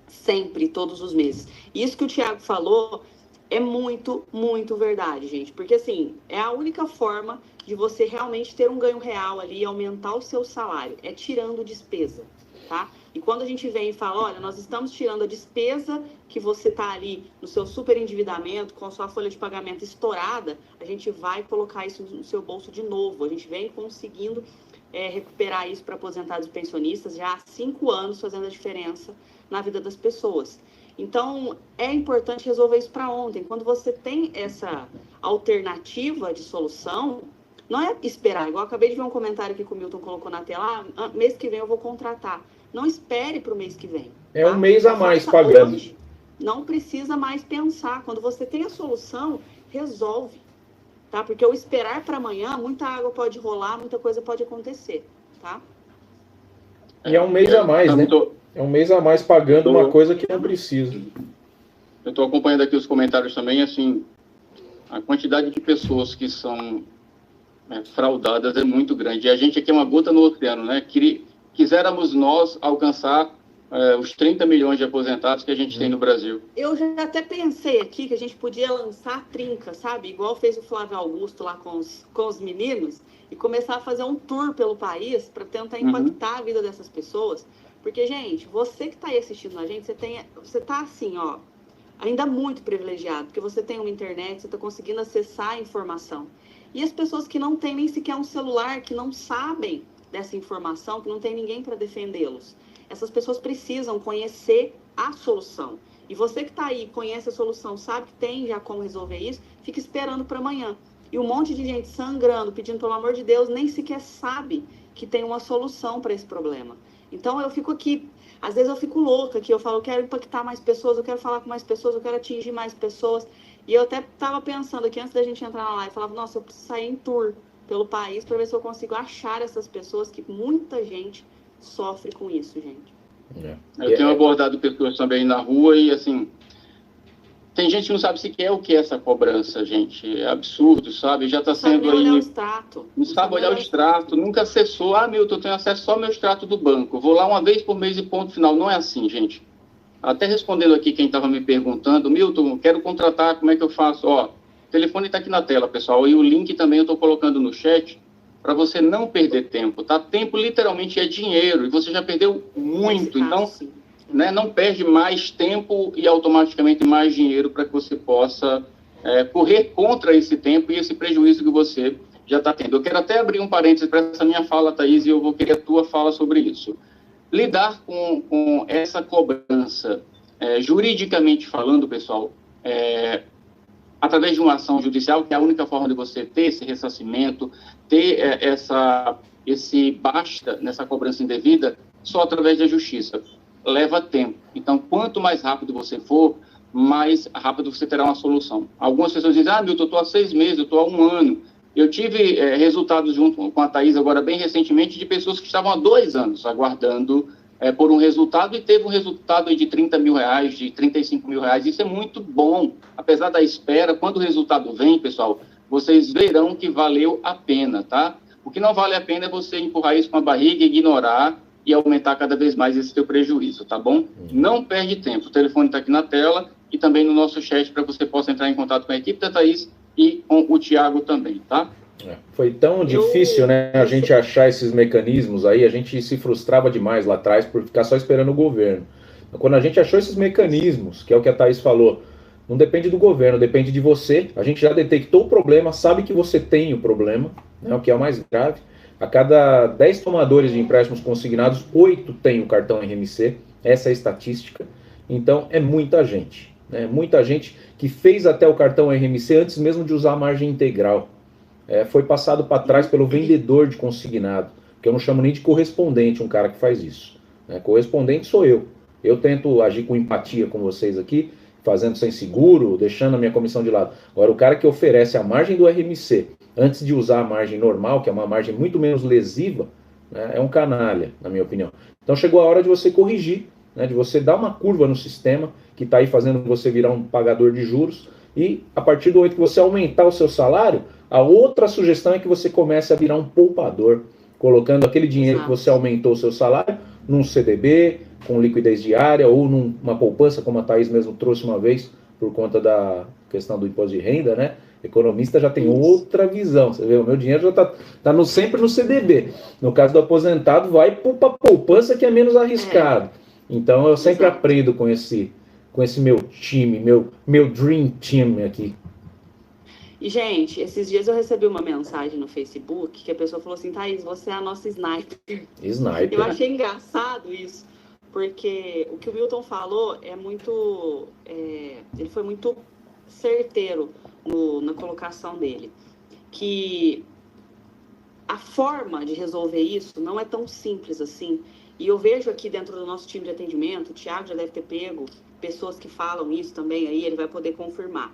sempre, todos os meses. Isso que o Thiago falou é muito, muito verdade, gente, porque assim, é a única forma de você realmente ter um ganho real ali e aumentar o seu salário, é tirando despesa, tá? E quando a gente vem e fala, olha, nós estamos tirando a despesa que você está ali no seu superendividamento, com a sua folha de pagamento estourada, a gente vai colocar isso no seu bolso de novo. A gente vem conseguindo recuperar isso para aposentados e pensionistas já há 5 anos, fazendo a diferença na vida das pessoas. Então, é importante resolver isso para ontem. Quando você tem essa alternativa de solução, não é esperar. Igual eu acabei de ver um comentário aqui que o Milton colocou na tela, mês que vem eu vou contratar. Não espere para o mês que vem. É um mês a mais pagando. Hoje, não precisa mais pensar. Quando você tem a solução, resolve. Tá? Porque eu esperar para amanhã, muita água pode rolar, muita coisa pode acontecer. Tá? E é um mês a mais, né? É um mês a mais pagando uma coisa que não precisa. Eu estou acompanhando aqui os comentários também, assim, a quantidade de pessoas que são fraudadas é muito grande. E a gente aqui é uma gota no oceano, né? Quiséramos nós alcançar os 30 milhões de aposentados que a gente tem no Brasil. Eu já até pensei aqui que a gente podia lançar a trinca, sabe? Igual fez o Flávio Augusto lá com os meninos, e começar a fazer um tour pelo país para tentar impactar a vida dessas pessoas. Porque, gente, você que está aí assistindo a gente, você está assim, ó, ainda muito privilegiado, porque você tem uma internet, você está conseguindo acessar a informação. E as pessoas que não têm nem sequer um celular, que não sabem dessa informação, que não tem ninguém para defendê-los. Essas pessoas precisam conhecer a solução. E você que está aí, conhece a solução, sabe que tem já como resolver isso, fica esperando para amanhã. E um monte de gente sangrando, pedindo pelo amor de Deus, nem sequer sabe que tem uma solução para esse problema. Então eu fico aqui, às vezes eu fico louca aqui, eu falo, eu quero impactar mais pessoas, eu quero falar com mais pessoas, eu quero atingir mais pessoas. E eu até estava pensando aqui, antes da gente entrar na live, falava, nossa, eu preciso sair em tour pelo país para ver se eu consigo achar essas pessoas, que muita gente sofre com isso, gente. Eu tenho abordado pessoas também na rua e, assim, tem gente que não sabe sequer o que é essa cobrança, gente. É absurdo, sabe? Já está sendo aí... Olhar o extrato. Não sabe olhar o extrato. Nunca acessou. Ah, Milton, eu tenho acesso só ao meu extrato do banco. Vou lá uma vez por mês e ponto final. Não é assim, gente. Até respondendo aqui quem estava me perguntando, Milton, quero contratar, como é que eu faço? Ó, o telefone está aqui na tela, pessoal. E o link também eu estou colocando no chat para você não perder tempo, tá? Tempo literalmente é dinheiro e você já perdeu muito. Então, né, não perde mais tempo e automaticamente mais dinheiro para que você possa correr contra esse tempo e esse prejuízo que você já está tendo. Eu quero até abrir um parênteses para essa minha fala, Thaís, e eu vou querer a tua fala sobre isso. Lidar com essa cobrança, juridicamente falando, pessoal, através de uma ação judicial, que é a única forma de você ter esse ressarcimento, ter esse basta nessa cobrança indevida, só através da justiça. Leva tempo. Então, quanto mais rápido você for, mais rápido você terá uma solução. Algumas pessoas dizem, Milton, eu estou há 6 meses, eu estou há 1 ano. Eu tive resultados junto com a Thaís agora bem recentemente de pessoas que estavam há 2 anos aguardando por um resultado e teve um resultado de 30 mil reais, de 35 mil reais. Isso é muito bom. Apesar da espera, quando o resultado vem, pessoal, vocês verão que valeu a pena, tá? O que não vale a pena é você empurrar isso com a barriga, ignorar e aumentar cada vez mais esse teu prejuízo, tá bom? Não perde tempo. O telefone está aqui na tela e também no nosso chat para que você possa entrar em contato com a equipe da Thaís e com o Thiago também, tá? Foi tão difícil, né, a gente achar esses mecanismos aí, a gente se frustrava demais lá atrás por ficar só esperando o governo. Quando a gente achou esses mecanismos, que é o que a Thaís falou, não depende do governo, depende de você. A gente já detectou o problema, sabe que você tem o problema, né, o que é o mais grave. A cada 10 tomadores de empréstimos consignados, 8 têm o cartão RMC, essa é a estatística. Então, é muita gente, né, muita gente que fez até o cartão RMC antes mesmo de usar a margem integral. Foi passado para trás pelo vendedor de consignado, que eu não chamo nem de correspondente, um cara que faz isso. Correspondente sou eu. Eu tento agir com empatia com vocês aqui, fazendo sem seguro, deixando a minha comissão de lado. Agora, o cara que oferece a margem do RMC, antes de usar a margem normal, que é uma margem muito menos lesiva, né, é um canalha, na minha opinião. Então chegou a hora de você corrigir, né, de você dar uma curva no sistema, que está aí fazendo você virar um pagador de juros, e a partir do momento que você aumentar o seu salário, a outra sugestão é que você comece a virar um poupador, colocando aquele dinheiro que você aumentou o seu salário num CDB, com liquidez diária, ou numa poupança, como a Thaís mesmo trouxe uma vez, por conta da questão do imposto de renda, né? Economista já tem outra visão, você vê, o meu dinheiro já está sempre no CDB. No caso do aposentado, vai para a poupança, que é menos arriscado. Então eu sempre aprendo com esse meu time, meu dream team aqui. E, gente, esses dias eu recebi uma mensagem no Facebook que a pessoa falou assim, Thaís, você é a nossa sniper. Sniper. Eu achei engraçado isso, porque o que o Milton falou é muito... ele foi muito certeiro na colocação dele. Que a forma de resolver isso não é tão simples assim. E eu vejo aqui dentro do nosso time de atendimento, o Thiago já deve ter pego pessoas que falam isso também, aí ele vai poder confirmar.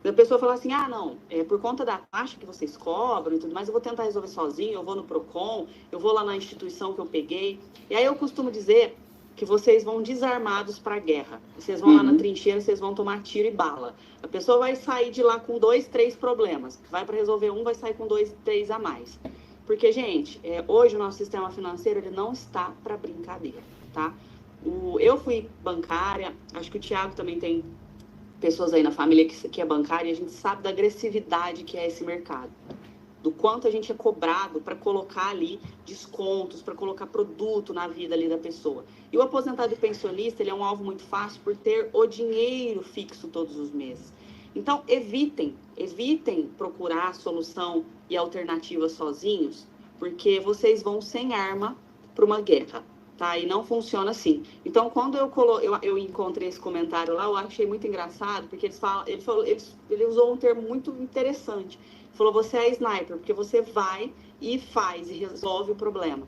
A pessoa fala assim, não, por conta da taxa que vocês cobram e tudo mais, eu vou tentar resolver sozinho, eu vou no Procon, eu vou lá na instituição que eu peguei. E aí eu costumo dizer que vocês vão desarmados para a guerra. Vocês vão lá na trincheira, vocês vão tomar tiro e bala. A pessoa vai sair de lá com 2, 3 problemas. Vai para resolver um, vai sair com 2, 3 a mais. Porque, gente, hoje o nosso sistema financeiro ele não está para brincadeira, tá? Eu fui bancária, acho que o Thiago também tem pessoas aí na família que é bancária, e a gente sabe da agressividade que é esse mercado. Do quanto a gente é cobrado para colocar ali descontos, para colocar produto na vida ali da pessoa. E o aposentado e pensionista, ele é um alvo muito fácil por ter o dinheiro fixo todos os meses. Então, evitem procurar solução e alternativa sozinhos, porque vocês vão sem arma para uma guerra. tá? E não funciona assim. Então, quando eu encontrei esse comentário lá, eu achei muito engraçado, porque ele usou um termo muito interessante. Ele falou, você é sniper, porque você vai e faz e resolve o problema.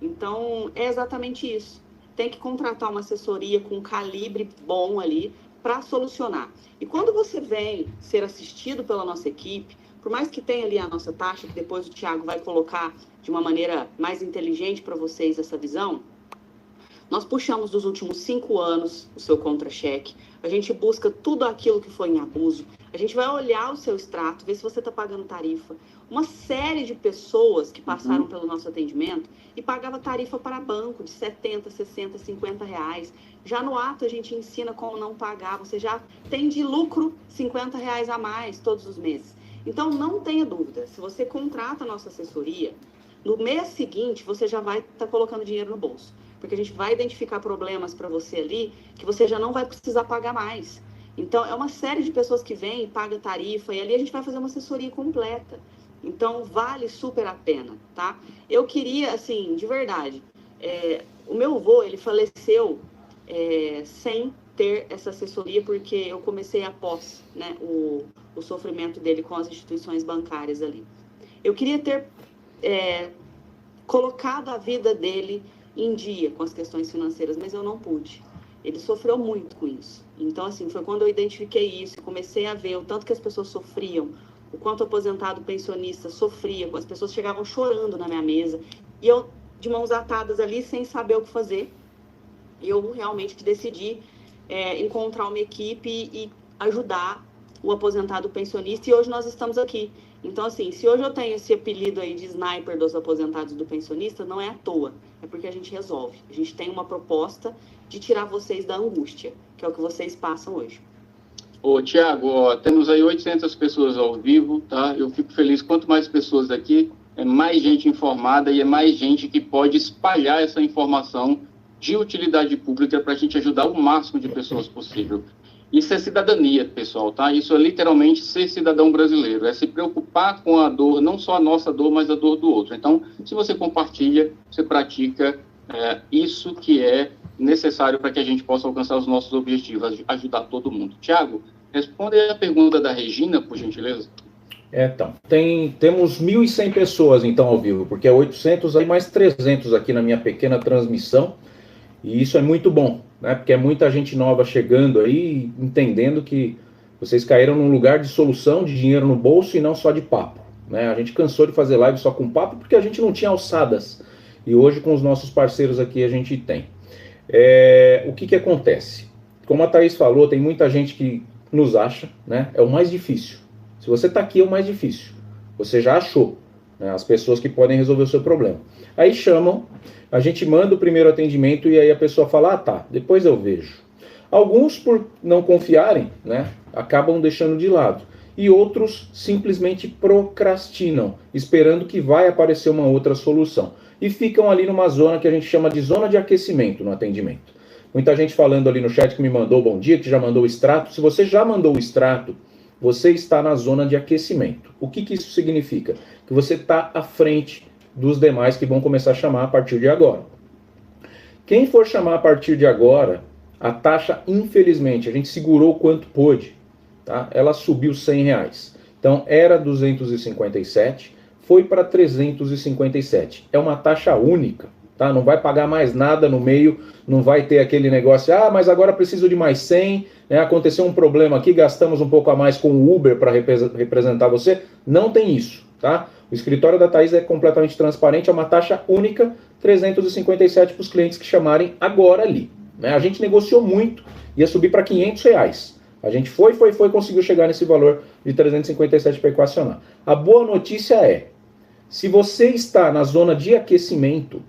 Então, é exatamente isso. Tem que contratar uma assessoria com um calibre bom ali para solucionar. E quando você vem ser assistido pela nossa equipe, por mais que tenha ali a nossa taxa, que depois o Thiago vai colocar de uma maneira mais inteligente para vocês essa visão, nós puxamos dos últimos 5 anos o seu contra-cheque, a gente busca tudo aquilo que foi em abuso, a gente vai olhar o seu extrato, ver se você está pagando tarifa. Uma série de pessoas que passaram pelo nosso atendimento e pagava tarifa para banco de 70, 60, 50 reais. Já no ato a gente ensina como não pagar, você já tem de lucro 50 reais a mais todos os meses. Então não tenha dúvida, se você contrata a nossa assessoria, no mês seguinte você já vai estar colocando dinheiro no bolso. Porque a gente vai identificar problemas para você ali que você já não vai precisar pagar mais. Então, é uma série de pessoas que vem, paga tarifa, e ali a gente vai fazer uma assessoria completa. Então, vale super a pena, tá? Eu queria, assim, de verdade, o meu avô, ele faleceu sem ter essa assessoria, porque eu comecei após, né, o sofrimento dele com as instituições bancárias ali. Eu queria ter colocado a vida dele em dia com as questões financeiras, mas eu não pude. Ele sofreu muito com isso. Então, assim, foi quando eu identifiquei isso, comecei a ver o tanto que as pessoas sofriam, o quanto o aposentado pensionista sofria, as pessoas chegavam chorando na minha mesa, e eu, de mãos atadas ali, sem saber o que fazer, eu realmente decidi encontrar uma equipe e ajudar o aposentado pensionista, e hoje nós estamos aqui. Então, assim, se hoje eu tenho esse apelido aí de sniper dos aposentados do pensionista, não é à toa, é porque a gente resolve. A gente tem uma proposta de tirar vocês da angústia, que é o que vocês passam hoje. Ô, Thiago, temos aí 800 pessoas ao vivo, tá? Eu fico feliz, quanto mais pessoas aqui, é mais gente informada e é mais gente que pode espalhar essa informação de utilidade pública para a gente ajudar o máximo de pessoas possível. Isso é cidadania, pessoal, tá? Isso é literalmente ser cidadão brasileiro, é se preocupar com a dor, não só a nossa dor, mas a dor do outro. Então, se você compartilha, você pratica isso que é necessário para que a gente possa alcançar os nossos objetivos, ajudar todo mundo. Tiago, responde aí a pergunta da Regina, por gentileza. Então, temos 1.100 pessoas, então, ao vivo, porque é 800 aí, mais 300 aqui na minha pequena transmissão, e isso é muito bom, né? Porque é muita gente nova chegando aí, entendendo que vocês caíram num lugar de solução, de dinheiro no bolso e não só de papo, né? A gente cansou de fazer live só com papo porque a gente não tinha alçadas, e hoje com os nossos parceiros aqui a gente tem. O que acontece? Como a Thaís falou, tem muita gente que nos acha, né? É o mais difícil. Se você está aqui, é o mais difícil. Você já achou, né, as pessoas que podem resolver o seu problema. Aí chamam, a gente manda o primeiro atendimento e aí a pessoa fala, tá, depois eu vejo. Alguns, por não confiarem, né, acabam deixando de lado. E outros simplesmente procrastinam, esperando que vai aparecer uma outra solução. E ficam ali numa zona que a gente chama de zona de aquecimento no atendimento. Muita gente falando ali no chat que me mandou bom dia, que já mandou o extrato. Se você já mandou o extrato, você está na zona de aquecimento. O que isso significa? Que você está à frente dos demais que vão começar a chamar a partir de agora. Quem for chamar a partir de agora, a taxa, infelizmente, a gente segurou o quanto pôde, tá? Ela subiu R$100. Então, era 257, foi para 357. É uma taxa única, tá? Não vai pagar mais nada no meio, não vai ter aquele negócio, mas agora preciso de mais 100, né? Aconteceu um problema aqui, gastamos um pouco a mais com o Uber para representar você. Não tem isso, tá? O escritório da Thaís é completamente transparente, é uma taxa única, 357 para os clientes que chamarem agora ali, né? A gente negociou muito, ia subir para R$500. A gente foi, conseguiu chegar nesse valor de 357 para equacionar. A boa notícia é, se você está na zona de aquecimento,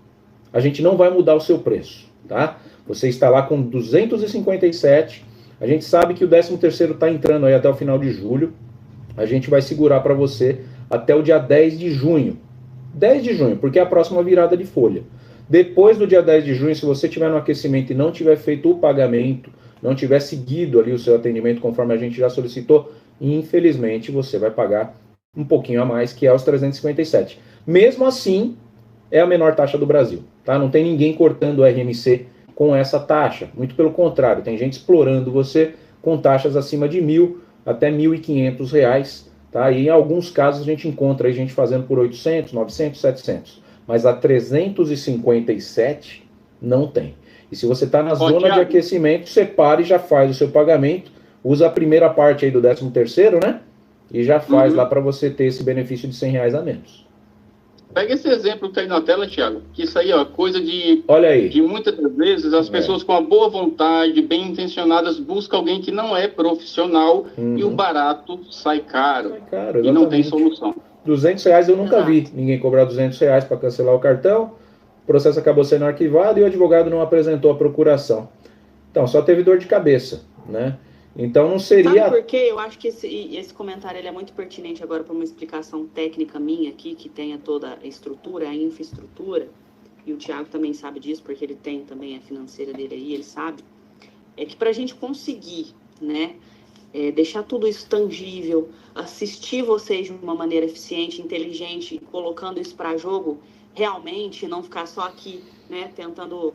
a gente não vai mudar o seu preço, tá? Você está lá com 257, a gente sabe que o 13º está entrando aí até o final de julho, a gente vai segurar para você até o dia 10 de junho. 10 de junho, porque é a próxima virada de folha. Depois do dia 10 de junho, se você estiver no aquecimento e não tiver feito o pagamento, não tiver seguido ali o seu atendimento conforme a gente já solicitou, infelizmente você vai pagar um pouquinho a mais, que é os 357. Mesmo assim, é a menor taxa do Brasil, tá? Não tem ninguém cortando o RMC com essa taxa, muito pelo contrário, tem gente explorando você com taxas acima de R$1.000 até R$1.500, tá? E em alguns casos a gente encontra aí gente fazendo por 800, 900, 700, mas a 357 não tem. E se você está na zona de aquecimento, você para e já faz o seu pagamento, usa a primeira parte aí do 13º, né? E já faz lá para você ter esse benefício de R$100 a menos. Pega esse exemplo que tá aí na tela, Thiago, que isso aí é coisa de... Olha aí. De muitas vezes as pessoas com a boa vontade, bem intencionadas, buscam alguém que não é profissional e o barato sai caro. Sai caro, e não tem solução. R$200 eu nunca vi ninguém cobrar R$200 para cancelar o cartão, o processo acabou sendo arquivado e o advogado não apresentou a procuração. Então, só teve dor de cabeça, né? Então não seria... Sabe por quê? Eu acho que esse comentário ele é muito pertinente agora para uma explicação técnica minha aqui, que tenha toda a estrutura, a infraestrutura, e o Thiago também sabe disso, porque ele tem também a financeira dele aí, ele sabe, é que para a gente conseguir, né, deixar tudo isso tangível, assistir vocês de uma maneira eficiente, inteligente, colocando isso para jogo realmente, não ficar só aqui, né, tentando...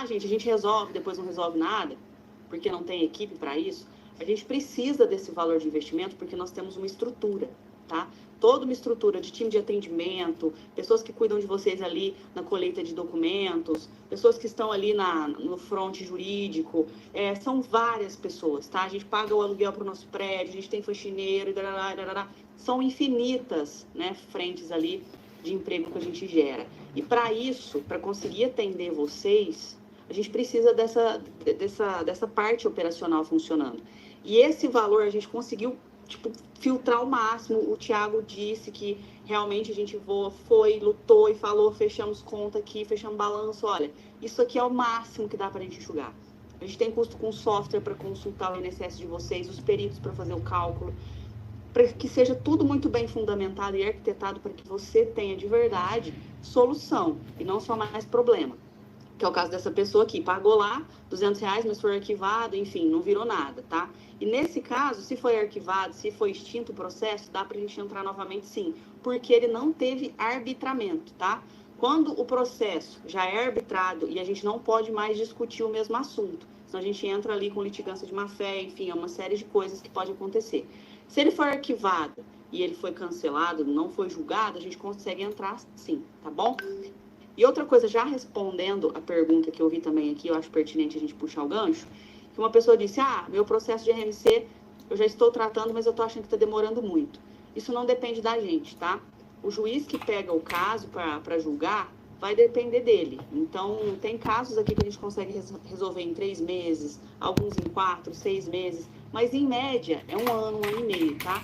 gente, a gente resolve, depois não resolve nada, porque não tem equipe para isso. A gente precisa desse valor de investimento porque nós temos uma estrutura, tá? Toda uma estrutura de time de atendimento, pessoas que cuidam de vocês ali na colheita de documentos, pessoas que estão ali no front jurídico, são várias pessoas, tá? A gente paga o aluguel para o nosso prédio, a gente tem faxineiro, são infinitas, né, frentes ali de emprego que a gente gera. E para isso, para conseguir atender vocês, a gente precisa dessa parte operacional funcionando. E esse valor a gente conseguiu, filtrar ao máximo. O Thiago disse que realmente a gente foi, lutou e falou, fechamos conta aqui, fechamos balanço. Olha, isso aqui é o máximo que dá para a gente enxugar. A gente tem custo com software para consultar o INSS de vocês, os peritos para fazer o cálculo, para que seja tudo muito bem fundamentado e arquitetado para que você tenha de verdade solução e não só mais problema. Que é o caso dessa pessoa aqui, pagou lá R$200, mas foi arquivado, enfim, não virou nada, tá? E nesse caso, se foi arquivado, se foi extinto o processo, dá pra gente entrar novamente sim, porque ele não teve arbitramento, tá? Quando o processo já é arbitrado e a gente não pode mais discutir o mesmo assunto, senão a gente entra ali com litigância de má-fé, enfim, é uma série de coisas que pode acontecer. Se ele for arquivado e ele foi cancelado, não foi julgado, a gente consegue entrar sim, tá bom? E outra coisa, já respondendo a pergunta que eu vi também aqui, eu acho pertinente a gente puxar o gancho, que uma pessoa disse, meu processo de RMC eu já estou tratando, mas eu estou achando que está demorando muito. Isso não depende da gente, tá? O juiz que pega o caso para julgar vai depender dele. Então, tem casos aqui que a gente consegue resolver em 3 meses, alguns em 4, 6 meses, mas em média é 1 ano, 1 ano e meio, tá?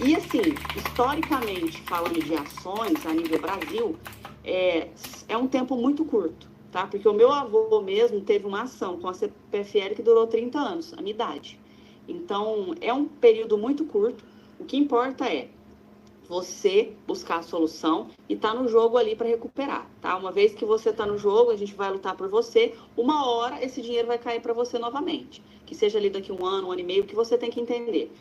E assim, historicamente, falando de ações a nível Brasil, é um tempo muito curto, tá? Porque o meu avô mesmo teve uma ação com a CPFL que durou 30 anos, a minha idade. Então, é um período muito curto. O que importa é você buscar a solução e tá no jogo ali para recuperar, tá? Uma vez que você tá no jogo, a gente vai lutar por você, uma hora esse dinheiro vai cair para você novamente. Que seja ali daqui 1 ano, 1 ano e meio, que você tem que entender.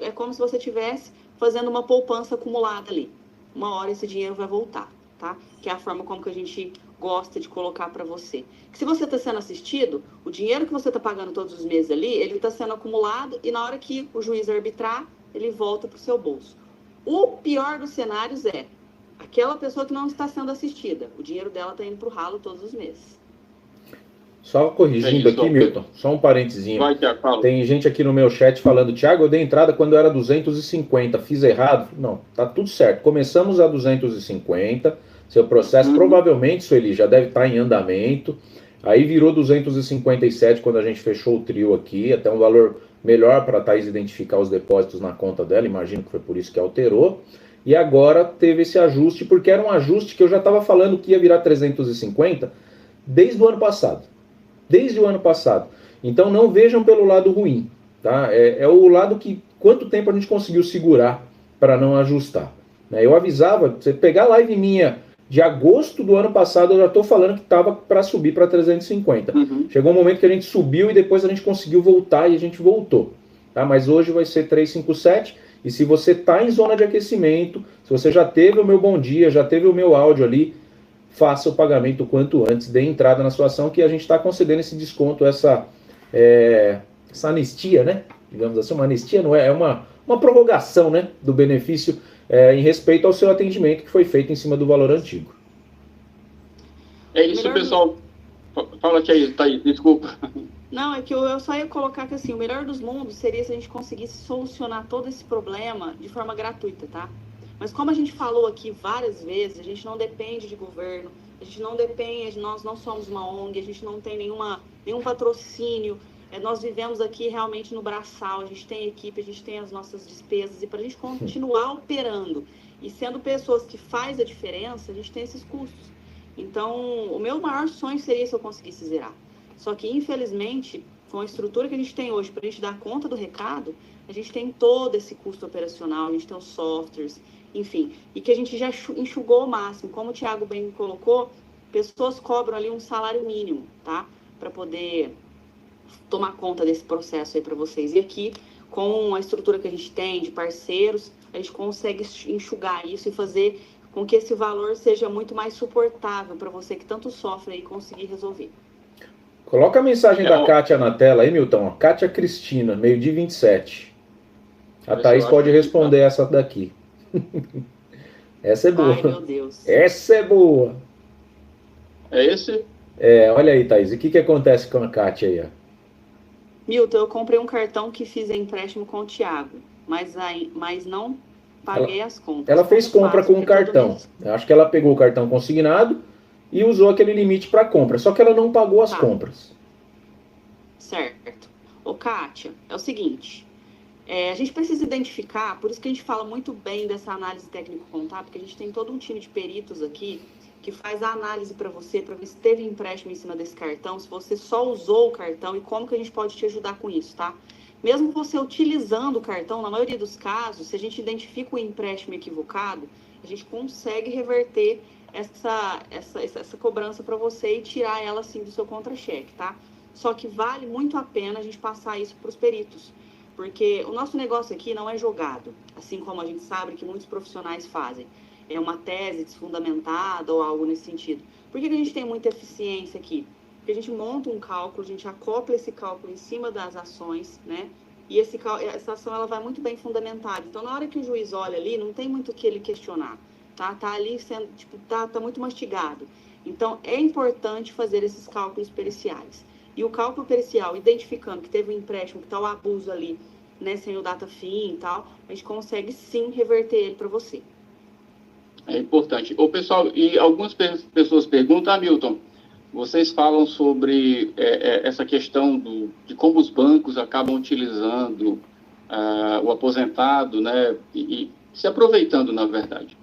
É como se você estivesse fazendo uma poupança acumulada ali. Uma hora esse dinheiro vai voltar. Tá? Que é a forma como que a gente gosta de colocar para você. Que se você está sendo assistido, o dinheiro que você está pagando todos os meses ali, ele está sendo acumulado e na hora que o juiz arbitrar, ele volta para o seu bolso. O pior dos cenários é aquela pessoa que não está sendo assistida. O dinheiro dela está indo para o ralo todos os meses. Só corrigindo aqui, Milton, só um parentezinho. Tem gente aqui no meu chat falando, Thiago, eu dei entrada quando era 250, fiz errado? Não, tá tudo certo. Começamos a 250, seu processo provavelmente, Sueli, já deve estar em andamento. Aí virou 257 quando a gente fechou o trio aqui, até um valor melhor para a Thaís identificar os depósitos na conta dela, imagino que foi por isso que alterou. E agora teve esse ajuste, porque era um ajuste que eu já estava falando que ia virar 350 desde o ano passado. Desde o ano passado. Então não vejam pelo lado ruim, tá? É o lado que quanto tempo a gente conseguiu segurar para não ajustar. Eu avisava, você pegar a live minha de agosto do ano passado, eu já estou falando que estava para subir para 350. Chegou um momento que a gente subiu e depois a gente conseguiu voltar e a gente voltou. Tá? Mas hoje vai ser 357 e se você está em zona de aquecimento, se você já teve o meu bom dia, já teve o meu áudio ali, faça o pagamento o quanto antes, dê entrada na sua ação, que a gente está concedendo esse desconto, essa anistia, né? Digamos assim, uma anistia não é uma prorrogação, né, do benefício em respeito ao seu atendimento que foi feito em cima do valor antigo. É isso, pessoal. Fala aqui aí, Thaís, desculpa. Não, é que eu só ia colocar que assim, o melhor dos mundos seria se a gente conseguisse solucionar todo esse problema de forma gratuita, tá? Mas como a gente falou aqui várias vezes, a gente não depende de governo, a gente não depende, nós não somos uma ONG, a gente não tem nenhum patrocínio, nós vivemos aqui realmente no braçal, a gente tem equipe, a gente tem as nossas despesas, e para a gente continuar operando e sendo pessoas que faz a diferença, a gente tem esses custos. Então, o meu maior sonho seria se eu conseguisse zerar. Só que, infelizmente, com a estrutura que a gente tem hoje, para a gente dar conta do recado, a gente tem todo esse custo operacional, a gente tem os softwares, enfim, e que a gente já enxugou ao máximo. Como o Thiago bem colocou, pessoas cobram ali um salário mínimo, tá? Para poder tomar conta desse processo aí para vocês. E aqui, com a estrutura que a gente tem de parceiros, a gente consegue enxugar isso e fazer com que esse valor seja muito mais suportável para você que tanto sofre aí conseguir resolver. Coloca a mensagem da Kátia na tela aí, Milton. Kátia Cristina, 12h27. A Thaís pode responder essa daqui. Essa é boa. Ai, meu Deus. Essa é boa. É esse? Olha aí, Thaís. O que acontece com a Kátia aí? Ó? Milton, eu comprei um cartão que fiz empréstimo com o Thiago, mas não paguei as contas. Ela fez compra com o cartão. Eu acho que ela pegou o cartão consignado e usou aquele limite para compra. Só que ela não pagou as compras. Certo. Ô, Kátia, é o seguinte. A gente precisa identificar, por isso que a gente fala muito bem dessa análise técnico-contábil, porque a gente tem todo um time de peritos aqui que faz a análise para você, para ver se teve empréstimo em cima desse cartão, se você só usou o cartão e como que a gente pode te ajudar com isso, tá? Mesmo você utilizando o cartão, na maioria dos casos, se a gente identifica o empréstimo equivocado, a gente consegue reverter essa cobrança para você e tirar ela, assim, do seu contra-cheque, tá? Só que vale muito a pena a gente passar isso para os peritos, porque o nosso negócio aqui não é jogado, assim como a gente sabe que muitos profissionais fazem. É uma tese desfundamentada ou algo nesse sentido. Por que a gente tem muita eficiência aqui? Porque a gente monta um cálculo, a gente acopla esse cálculo em cima das ações, né? E essa ação ela vai muito bem fundamentada. Então, na hora que o juiz olha ali, não tem muito o que ele questionar, tá? Tá ali sendo, tá muito mastigado. Então, é importante fazer esses cálculos periciais. E o cálculo pericial, identificando que teve um empréstimo, que está o abuso ali, né, sem o data fim e tal, a gente consegue sim reverter ele para você. É importante. Ô, pessoal, e algumas pessoas perguntam, Milton, vocês falam sobre essa questão de como os bancos acabam utilizando o aposentado, né, e se aproveitando, na verdade.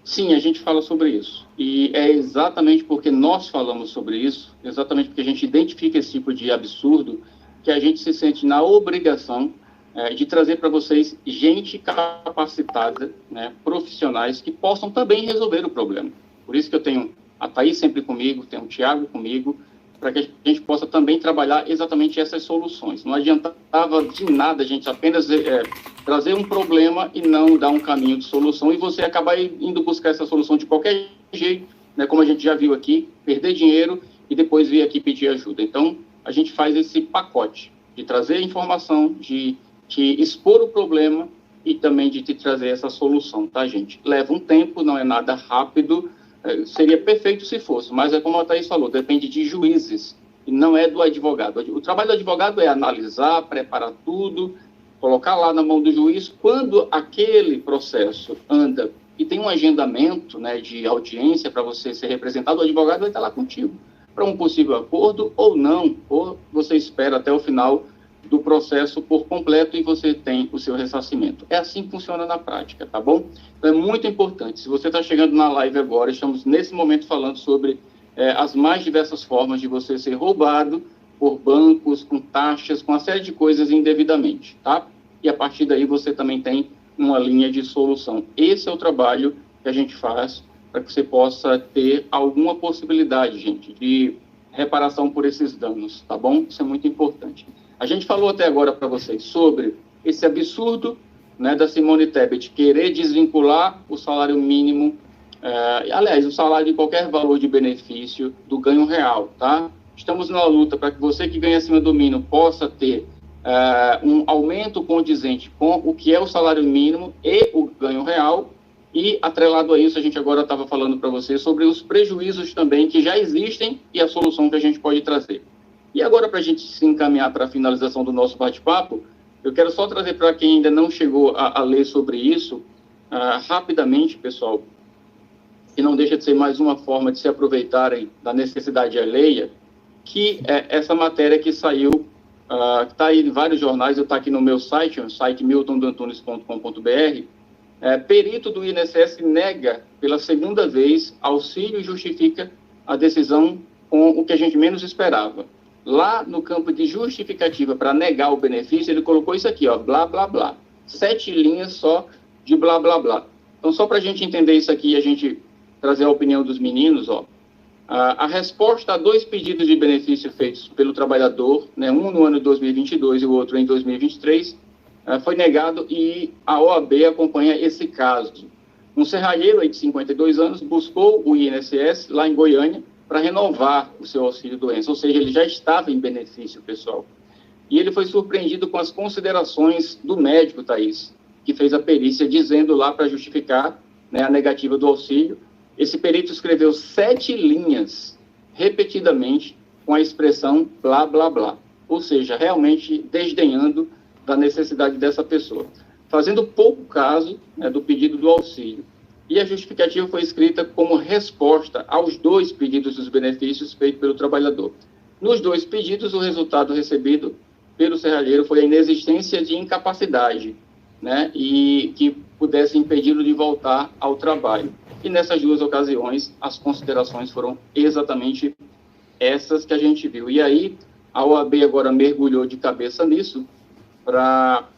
Sim, a gente fala sobre isso. E é exatamente porque nós falamos sobre isso, exatamente porque a gente identifica esse tipo de absurdo, que a gente se sente na obrigação de trazer para vocês gente capacitada, né, profissionais que possam também resolver o problema. Por isso que eu tenho a Thaís sempre comigo, tenho o Thiago comigo, para que a gente possa também trabalhar exatamente essas soluções. Não adiantava de nada a gente apenas trazer um problema e não dar um caminho de solução, e você acabar indo buscar essa solução de qualquer jeito, né, como a gente já viu aqui, perder dinheiro e depois vir aqui pedir ajuda. Então, a gente faz esse pacote de trazer informação, de expor o problema e também de te trazer essa solução, tá, gente? Leva um tempo, não é nada rápido, seria perfeito se fosse, mas é como a Thaís falou, depende de juízes, e não é do advogado. O trabalho do advogado é analisar, preparar tudo, colocar lá na mão do juiz. Quando aquele processo anda e tem um agendamento, né, de audiência para você ser representado, o advogado vai estar lá contigo, para um possível acordo ou não, ou você espera até o final do processo por completo e você tem o seu ressarcimento. É assim que funciona na prática, tá bom? Então é muito importante. Se você está chegando na live agora, estamos nesse momento falando sobre as mais diversas formas de você ser roubado por bancos, com taxas, com uma série de coisas indevidamente, tá? E a partir daí você também tem uma linha de solução. Esse é o trabalho que a gente faz para que você possa ter alguma possibilidade, gente, de reparação por esses danos, tá bom? Isso é muito importante. A gente falou até agora para vocês sobre esse absurdo, né, da Simone Tebet querer desvincular o salário mínimo Aliás, o salário de qualquer valor de benefício do ganho real, tá? Estamos na luta para que você que ganha acima do mínimo possa ter um aumento condizente com o que é o salário mínimo e o ganho real, e atrelado a isso, a gente agora estava falando para você sobre os prejuízos também que já existem e a solução que a gente pode trazer. E agora, para a gente se encaminhar para a finalização do nosso bate-papo, eu quero só trazer para quem ainda não chegou a ler sobre isso, rapidamente, pessoal, que não deixa de ser mais uma forma de se aproveitarem da necessidade alheia, que é essa matéria que saiu, que está aí em vários jornais, está aqui no meu site, o site miltondantunes.com.br. Perito do INSS nega pela segunda vez auxílio e justifica a decisão com o que a gente menos esperava. Lá no campo de justificativa para negar o benefício, ele colocou isso aqui, ó, blá, blá, blá. 7 linhas só de blá, blá, blá. Então, só para a gente entender isso aqui e a gente trazer a opinião dos meninos, ó. A resposta a 2 pedidos de benefício feitos pelo trabalhador, né, um no ano de 2022 e o outro em 2023, foi negado e a OAB acompanha esse caso. Um serralheiro aí de 52 anos buscou o INSS lá em Goiânia para renovar o seu auxílio-doença, ou seja, ele já estava em benefício, pessoal. E ele foi surpreendido com as considerações do médico, Thaís, que fez a perícia dizendo lá para justificar, né, a negativa do auxílio. Esse perito escreveu 7 linhas, repetidamente, com a expressão blá, blá, blá. Ou seja, realmente desdenhando da necessidade dessa pessoa, fazendo pouco caso, né, do pedido do auxílio. E a justificativa foi escrita como resposta aos 2 pedidos dos benefícios feitos pelo trabalhador. Nos 2 pedidos, o resultado recebido pelo serralheiro foi a inexistência de incapacidade, né, e que pudesse impedi-lo de voltar ao trabalho. E nessas 2 ocasiões, as considerações foram exatamente essas que a gente viu. E aí, a OAB agora mergulhou de cabeça nisso para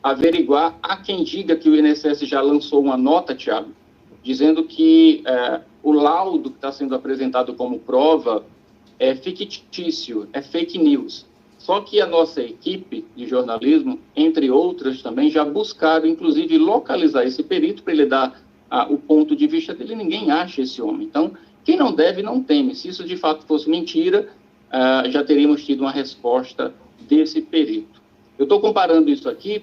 averiguar. Há quem diga que o INSS já lançou uma nota, Thiago, dizendo que o laudo que está sendo apresentado como prova é fictício, é fake news. Só que a nossa equipe de jornalismo, entre outras também, já buscaram, inclusive, localizar esse perito para ele dar o ponto de vista dele. Ninguém acha esse homem. Então, quem não deve, não teme. Se isso de fato fosse mentira, já teríamos tido uma resposta desse perito. Eu estou comparando isso aqui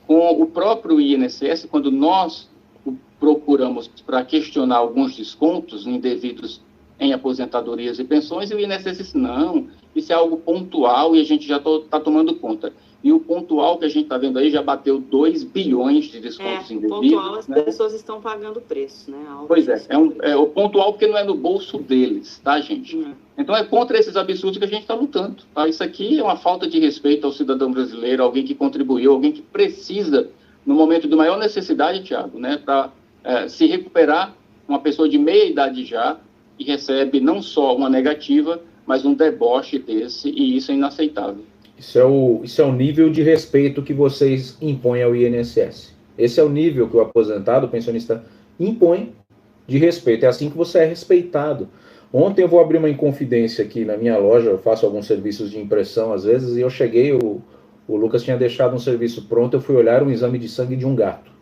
com o próprio INSS, quando nós o procuramos para questionar alguns descontos indevidos em aposentadorias e pensões, e o INSS disse, não, isso é algo pontual e a gente já está tomando conta. E o pontual que a gente está vendo aí já bateu 2 bilhões de descontos indevidos. Pontual, as pessoas estão pagando preço, né? Pois é, é o pontual porque não é no bolso deles, tá, gente? Então é contra esses absurdos que a gente está lutando. Tá? Isso aqui é uma falta de respeito ao cidadão brasileiro, alguém que contribuiu, alguém que precisa, no momento de maior necessidade, Thiago, né, para se recuperar, uma pessoa de meia idade já, e recebe não só uma negativa, mas um deboche desse, e isso é inaceitável. Isso é o nível de respeito que vocês impõem ao INSS. Esse é o nível que o aposentado, o pensionista, impõe de respeito. É assim que você é respeitado. Ontem eu vou abrir uma inconfidência aqui na minha loja, eu faço alguns serviços de impressão às vezes, e eu cheguei, o Lucas tinha deixado um serviço pronto, eu fui olhar um exame de sangue de um gato.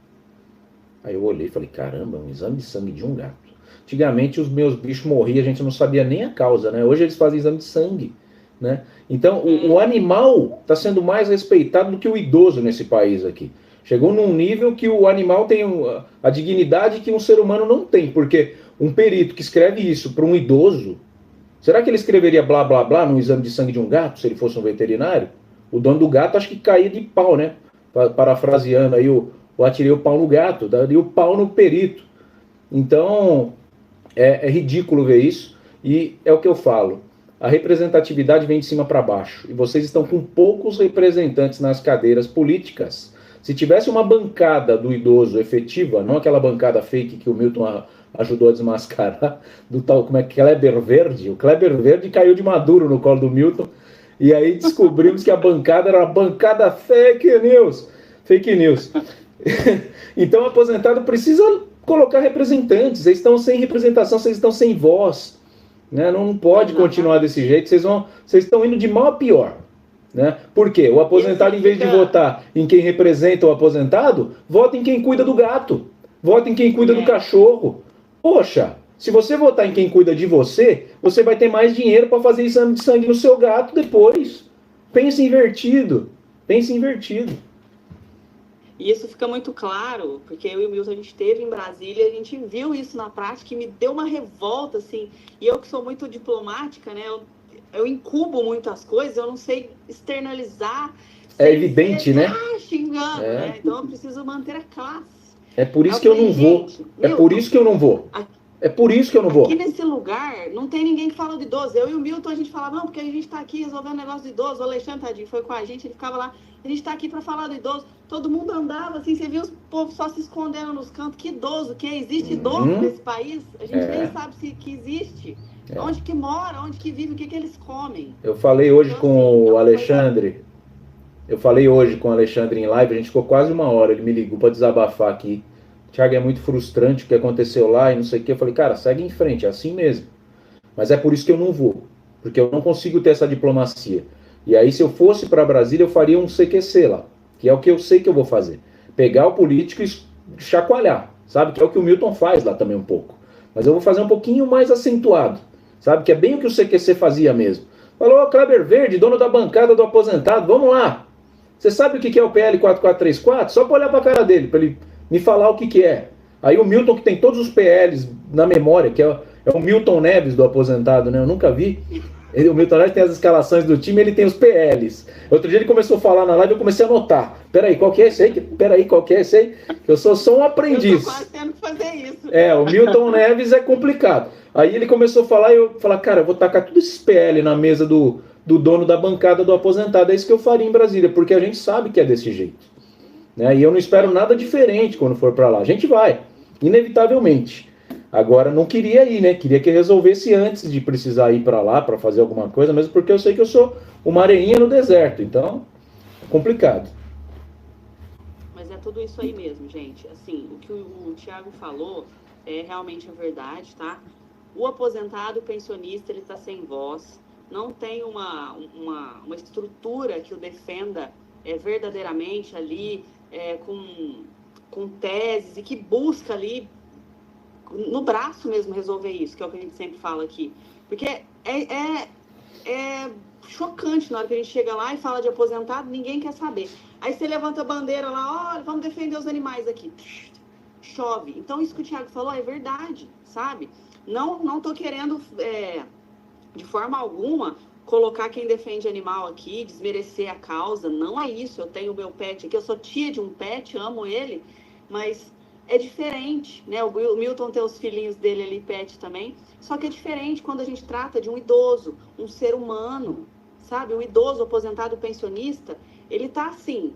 Aí eu olhei e falei, caramba, um exame de sangue de um gato. Antigamente os meus bichos morriam, a gente não sabia nem a causa, né? Hoje eles fazem exame de sangue, né? Então o animal está sendo mais respeitado do que o idoso nesse país aqui. Chegou num nível que o animal tem a dignidade que um ser humano não tem, porque um perito que escreve isso para um idoso, será que ele escreveria blá blá blá no exame de sangue de um gato, se ele fosse um veterinário? O dono do gato acho que caía de pau, né? Parafraseando aí, eu atirei o pau no gato, daria o pau no perito. Então, é ridículo ver isso, e é o que eu falo. A representatividade vem de cima para baixo, e vocês estão com poucos representantes nas cadeiras políticas. Se tivesse uma bancada do idoso efetiva, não aquela bancada fake que o Milton ajudou a desmascarar, do tal, como é que Kleber Verde? O Kleber Verde caiu de maduro no colo do Milton, e aí descobrimos que a bancada era uma bancada fake news. Fake news. Então o aposentado precisa colocar representantes. Vocês estão sem representação, vocês estão sem voz, né? Não pode continuar desse jeito. Vocês estão indo de mal a pior, né? Por quê? O aposentado, em vez de votar em quem representa o aposentado, vota em quem cuida do gato, vota em quem cuida do cachorro, Poxa, se você votar em quem cuida de você, você vai ter mais dinheiro para fazer exame de sangue no seu gato depois. Pense invertido. Pense invertido. E isso fica muito claro, porque eu e o Milton, a gente esteve em Brasília, a gente viu isso na prática e me deu uma revolta, assim. E eu que sou muito diplomática, né? Eu incubo muitas coisas, eu não sei externalizar. É evidente, né? Xingando, né? Então eu preciso manter a classe. É por isso que eu não vou. É por isso que eu não vou. É por isso que eu não vou. Aqui nesse lugar, não tem ninguém que fala de idoso. Eu e o Milton, a gente falava, não, porque a gente tá aqui resolvendo negócio de idoso. O Alexandre, tadinho, foi com a gente, ele ficava lá. A gente tá aqui para falar do idoso. Todo mundo andava assim, você viu os povos só se escondendo nos cantos. Que idoso, que existe idoso nesse país? A gente nem sabe se que existe. Onde que mora, onde que vive, o que eles comem. Eu falei hoje com o Alexandre. Eu falei hoje com o Alexandre em live, a gente ficou quase 1 hora. Ele me ligou para desabafar aqui. Thiago, é muito frustrante o que aconteceu lá e não sei o que. Eu falei, cara, segue em frente, é assim mesmo. Mas é por isso que eu não vou. Porque eu não consigo ter essa diplomacia. E aí, se eu fosse para Brasília, eu faria um CQC lá. Que é o que eu sei que eu vou fazer. Pegar o político e chacoalhar. Sabe? Que é o que o Milton faz lá também um pouco. Mas eu vou fazer um pouquinho mais acentuado. Sabe? Que é bem o que o CQC fazia mesmo. Falou, Kleber Verde, dono da bancada do aposentado, vamos lá. Você sabe o que é o PL 4434? Só para olhar para a cara dele, para ele me falar o que é. Aí o Milton, que tem todos os PLs na memória, que é o Milton Neves do aposentado, né? Eu nunca vi. O Milton Neves tem as escalações do time, ele tem os PLs. Outro dia ele começou a falar na live, eu comecei a anotar. Peraí, qual que é esse aí? Peraí, qual que é esse aí? Eu sou só um aprendiz. Eu tô quase tendo que fazer isso. O Milton Neves é complicado. Aí ele começou a falar e eu falei, cara, eu vou tacar tudo esses PL na mesa do dono da bancada do aposentado. É isso que eu faria em Brasília, porque a gente sabe que é desse jeito. Né? E eu não espero nada diferente quando for para lá. A gente vai, inevitavelmente. Agora, não queria ir, né? Queria que resolvesse antes de precisar ir para lá para fazer alguma coisa, mesmo porque eu sei que eu sou uma areinha no deserto. Então, é complicado. Mas é tudo isso aí mesmo, gente. Assim, o que o Thiago falou é realmente a verdade, tá? O aposentado, o pensionista, ele está sem voz. Não tem uma estrutura que o defenda verdadeiramente ali, com teses e que busca ali no braço mesmo resolver isso, que é o que a gente sempre fala aqui. Porque é chocante na hora que a gente chega lá e fala de aposentado, ninguém quer saber. Aí você levanta a bandeira lá, olha, vamos defender os animais aqui. Chove. Então isso que o Thiago falou é verdade, sabe? Não tô querendo, de forma alguma, colocar quem defende animal aqui, desmerecer a causa. Não é isso. Eu tenho o meu pet aqui, eu sou tia de um pet, amo ele, mas é diferente, né? O Milton tem os filhinhos dele ali, pet também, só que é diferente quando a gente trata de um idoso, um ser humano, sabe? O idoso, aposentado, pensionista, ele tá assim,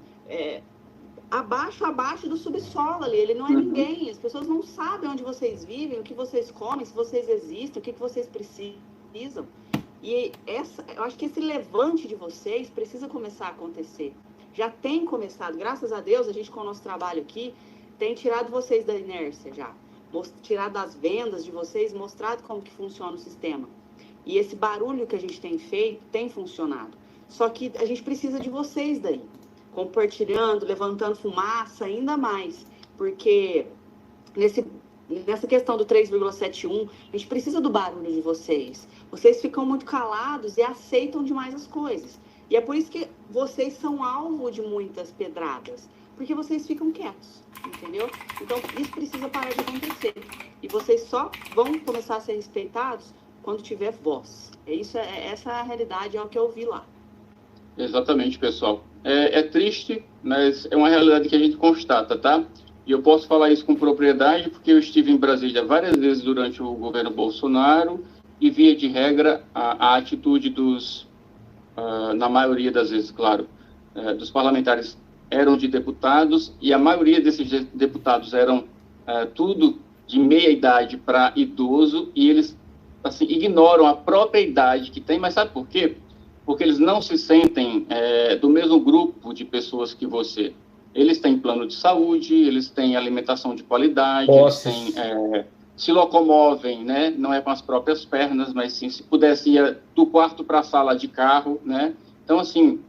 abaixo do subsolo ali, ele não é ninguém, as pessoas não sabem onde vocês vivem, o que vocês comem, se vocês existem, o que vocês precisam. E eu acho que esse levante de vocês precisa começar a acontecer. Já tem começado, graças a Deus, a gente com o nosso trabalho aqui, tem tirado vocês da inércia já, tirado das vendas de vocês, mostrado como que funciona o sistema. E esse barulho que a gente tem feito tem funcionado. Só que a gente precisa de vocês daí, compartilhando, levantando fumaça, ainda mais, porque nessa questão do 3,71, a gente precisa do barulho de vocês. Vocês ficam muito calados e aceitam demais as coisas. E é por isso que vocês são alvo de muitas pedradas, porque vocês ficam quietos, entendeu? Então, isso precisa parar de acontecer. E vocês só vão começar a ser respeitados quando tiver voz. Essa é a realidade, é o que eu vi lá. Exatamente, pessoal. É triste, mas é uma realidade que a gente constata, tá? E eu posso falar isso com propriedade, porque eu estive em Brasília várias vezes durante o governo Bolsonaro e, via de regra, a atitude na maioria das vezes, claro, dos parlamentares eram de deputados, e a maioria desses deputados eram tudo de meia idade para idoso, e eles assim, ignoram a própria idade que tem. Mas sabe por quê? Porque eles não se sentem do mesmo grupo de pessoas que você. Eles têm plano de saúde, eles têm alimentação de qualidade, eles têm, se locomovem, né? Não é com as próprias pernas, mas sim, se pudesse ir do quarto para a sala de carro, né? Então, assim,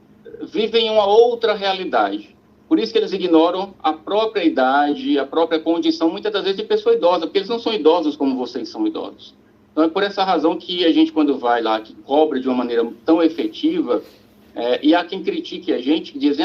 vivem uma outra realidade. Por isso que eles ignoram a própria idade, a própria condição, muitas das vezes, de pessoa idosa, porque eles não são idosos como vocês são idosos. Então, é por essa razão que a gente, quando vai lá, que cobra de uma maneira tão efetiva, e há quem critique a gente, que dizem,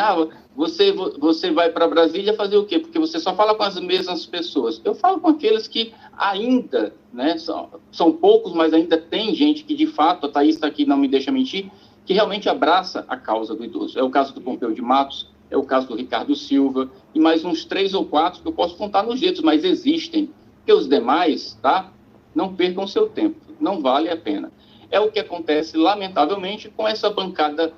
você vai para Brasília fazer o quê? Porque você só fala com as mesmas pessoas. Eu falo com aqueles que ainda, né, são poucos, mas ainda tem gente que, de fato, a Thaís está aqui, não me deixa mentir, que realmente abraça a causa do idoso. É o caso do Pompeu de Matos, é o caso do Ricardo Silva, e mais uns 3 ou 4 que eu posso contar nos dedos, mas existem. Porque os demais, tá? Não percam seu tempo, não vale a pena. É o que acontece, lamentavelmente, com essa bancada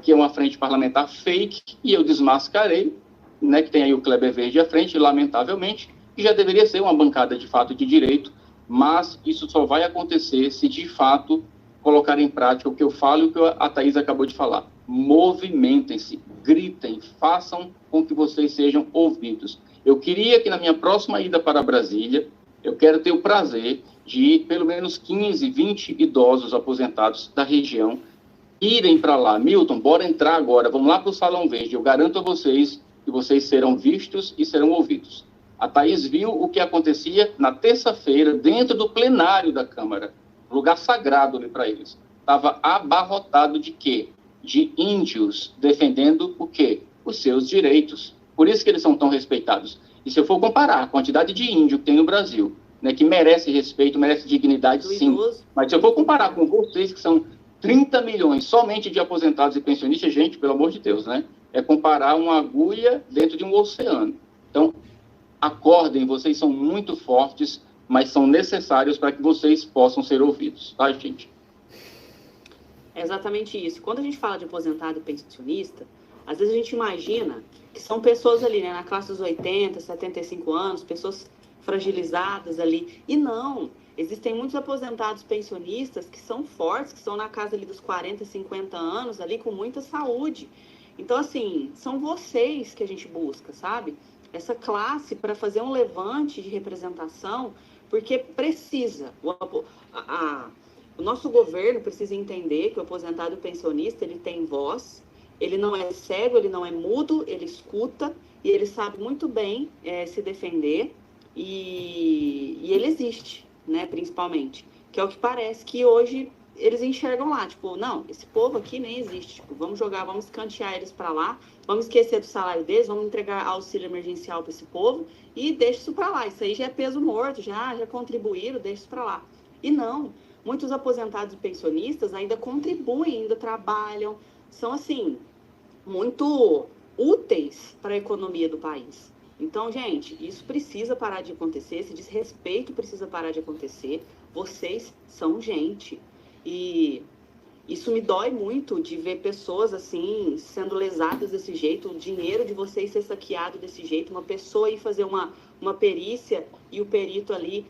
que é uma frente parlamentar fake, e eu desmascarei, né, que tem aí o Kleber Verde à frente, lamentavelmente, que já deveria ser uma bancada de fato de direito, mas isso só vai acontecer se de fato colocar em prática o que eu falo e o que a Thaís acabou de falar. Movimentem-se, gritem, façam com que vocês sejam ouvidos. Eu queria que na minha próxima ida para Brasília, eu quero ter o prazer de pelo menos 15, 20 idosos aposentados da região irem para lá. Milton, bora entrar agora, vamos lá para o Salão Verde. Eu garanto a vocês que vocês serão vistos e serão ouvidos. A Thaís viu o que acontecia na terça-feira dentro do plenário da Câmara, lugar sagrado ali para eles. Estava abarrotado de quê? De índios defendendo o quê? Os seus direitos. Por isso que eles são tão respeitados. E se eu for comparar a quantidade de índio que tem no Brasil, né, que merece respeito, merece dignidade, sim. Mas se eu for comparar com vocês, que são 30 milhões somente de aposentados e pensionistas, gente, pelo amor de Deus, né? É comparar uma agulha dentro de um oceano. Então, acordem, vocês são muito fortes, mas são necessários para que vocês possam ser ouvidos, tá, gente? É exatamente isso. Quando a gente fala de aposentado e pensionista, às vezes a gente imagina que são pessoas ali, né, na classe dos 80, 75 anos, pessoas fragilizadas ali. E não, existem muitos aposentados pensionistas que são fortes, que estão na casa ali dos 40, 50 anos, ali com muita saúde. Então, assim, são vocês que a gente busca, sabe? Essa classe para fazer um levante de representação, porque precisa. O nosso governo precisa entender que o aposentado pensionista, ele tem voz, ele não é cego, ele não é mudo, ele escuta e ele sabe muito bem se defender e ele existe, né, principalmente. Que é o que parece que hoje eles enxergam lá, tipo, não, esse povo aqui nem existe, tipo, vamos escantear eles para lá, vamos esquecer do salário deles, vamos entregar auxílio emergencial para esse povo e deixa isso para lá, isso aí já é peso morto, já contribuíram, deixa isso para lá. E não, muitos aposentados e pensionistas ainda contribuem, ainda trabalham, são, assim, muito úteis para a economia do país. Então, gente, isso precisa parar de acontecer, esse desrespeito precisa parar de acontecer, vocês são gente. E isso me dói muito de ver pessoas assim, sendo lesadas desse jeito, o dinheiro de vocês ser saqueado desse jeito, uma pessoa ir fazer uma perícia e o perito ali,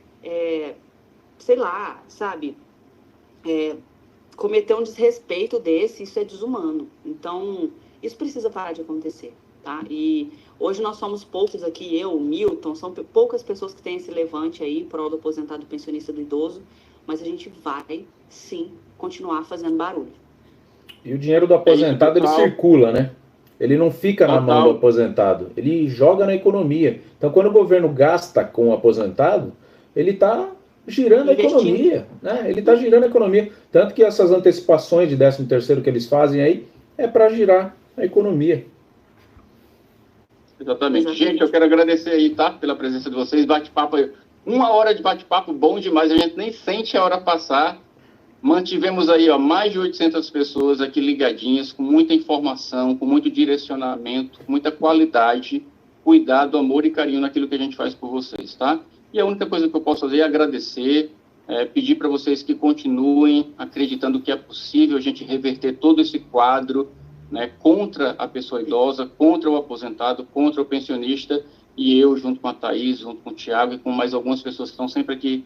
sei lá, sabe, cometer um desrespeito desse, isso é desumano. Então, isso precisa parar de acontecer, tá? E hoje nós somos poucos aqui, eu, o Milton, são poucas pessoas que têm esse levante aí, prol do aposentado pensionista do idoso, mas a gente vai, sim, continuar fazendo barulho. E o dinheiro do aposentado, ele circula, né? Ele não fica na mão do aposentado, ele joga na economia. Então, quando o governo gasta com o aposentado, ele está girando a economia, né? Ele está girando a economia. Tanto que essas antecipações de 13º que eles fazem aí, é para girar a economia. Exatamente. Gente, eu quero agradecer aí, tá? Pela presença de vocês, bate-papo aí. 1 hora de bate-papo bom demais, a gente nem sente a hora passar. Mantivemos aí, ó, mais de 800 pessoas aqui ligadinhas, com muita informação, com muito direcionamento, com muita qualidade, cuidado, amor e carinho naquilo que a gente faz por vocês, tá? E a única coisa que eu posso fazer é agradecer, pedir para vocês que continuem acreditando que é possível a gente reverter todo esse quadro, né, contra a pessoa idosa, contra o aposentado, contra o pensionista. E eu, junto com a Thaís, junto com o Thiago e com mais algumas pessoas que estão sempre aqui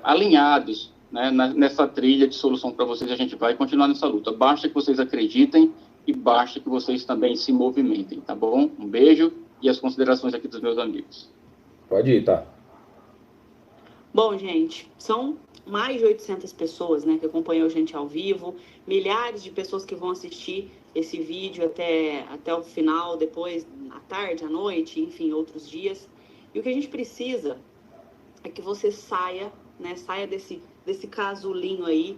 alinhados, né, nessa trilha de solução para vocês, a gente vai continuar nessa luta. Basta que vocês acreditem e basta que vocês também se movimentem, tá bom? Um beijo e as considerações aqui dos meus amigos. Pode ir, tá? Bom, gente, são mais de 800 pessoas, né, que acompanhou a gente ao vivo, milhares de pessoas que vão assistir esse vídeo até o final, depois, à tarde, à noite, enfim, outros dias. E o que a gente precisa é que você saia, né, saia desse casulinho aí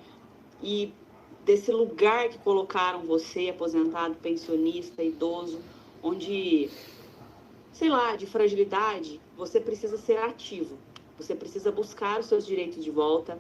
e desse lugar que colocaram você, aposentado, pensionista, idoso, onde, sei lá, de fragilidade, você precisa ser ativo. Você precisa buscar os seus direitos de volta,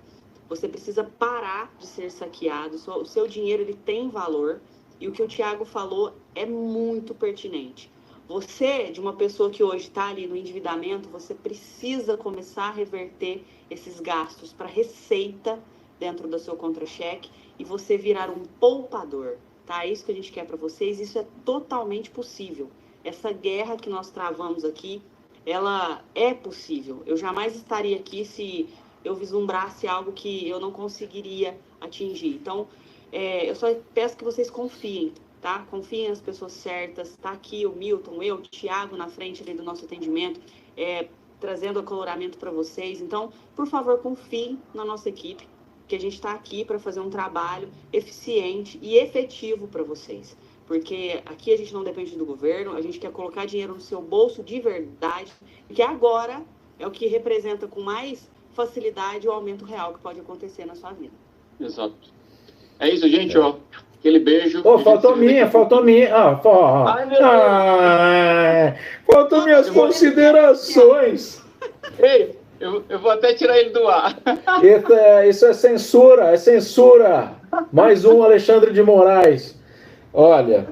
você precisa parar de ser saqueado, o seu dinheiro ele tem valor, e o que o Thiago falou é muito pertinente. Você, de uma pessoa que hoje está ali no endividamento, você precisa começar a reverter esses gastos para receita dentro do seu contra-cheque e você virar um poupador, tá? É isso que a gente quer para vocês, isso é totalmente possível. Essa guerra que nós travamos aqui, ela é possível. Eu jamais estaria aqui se eu vislumbrasse algo que eu não conseguiria atingir. Então, eu só peço que vocês confiem, tá? Confiem nas pessoas certas. Tá aqui o Milton, eu, o Thiago na frente ali do nosso atendimento, trazendo acoloramento para vocês. Então, por favor, confiem na nossa equipe, que a gente está aqui para fazer um trabalho eficiente e efetivo para vocês. Porque aqui a gente não depende do governo, a gente quer colocar dinheiro no seu bolso de verdade, que agora é o que representa com mais facilidade o aumento real que pode acontecer na sua vida. Exato. É isso, gente, ó. Aquele beijo. Faltou minha. Faltou minhas considerações. Ei, eu vou até tirar ele do ar. Isso é censura. Mais um Alexandre de Moraes. Olha,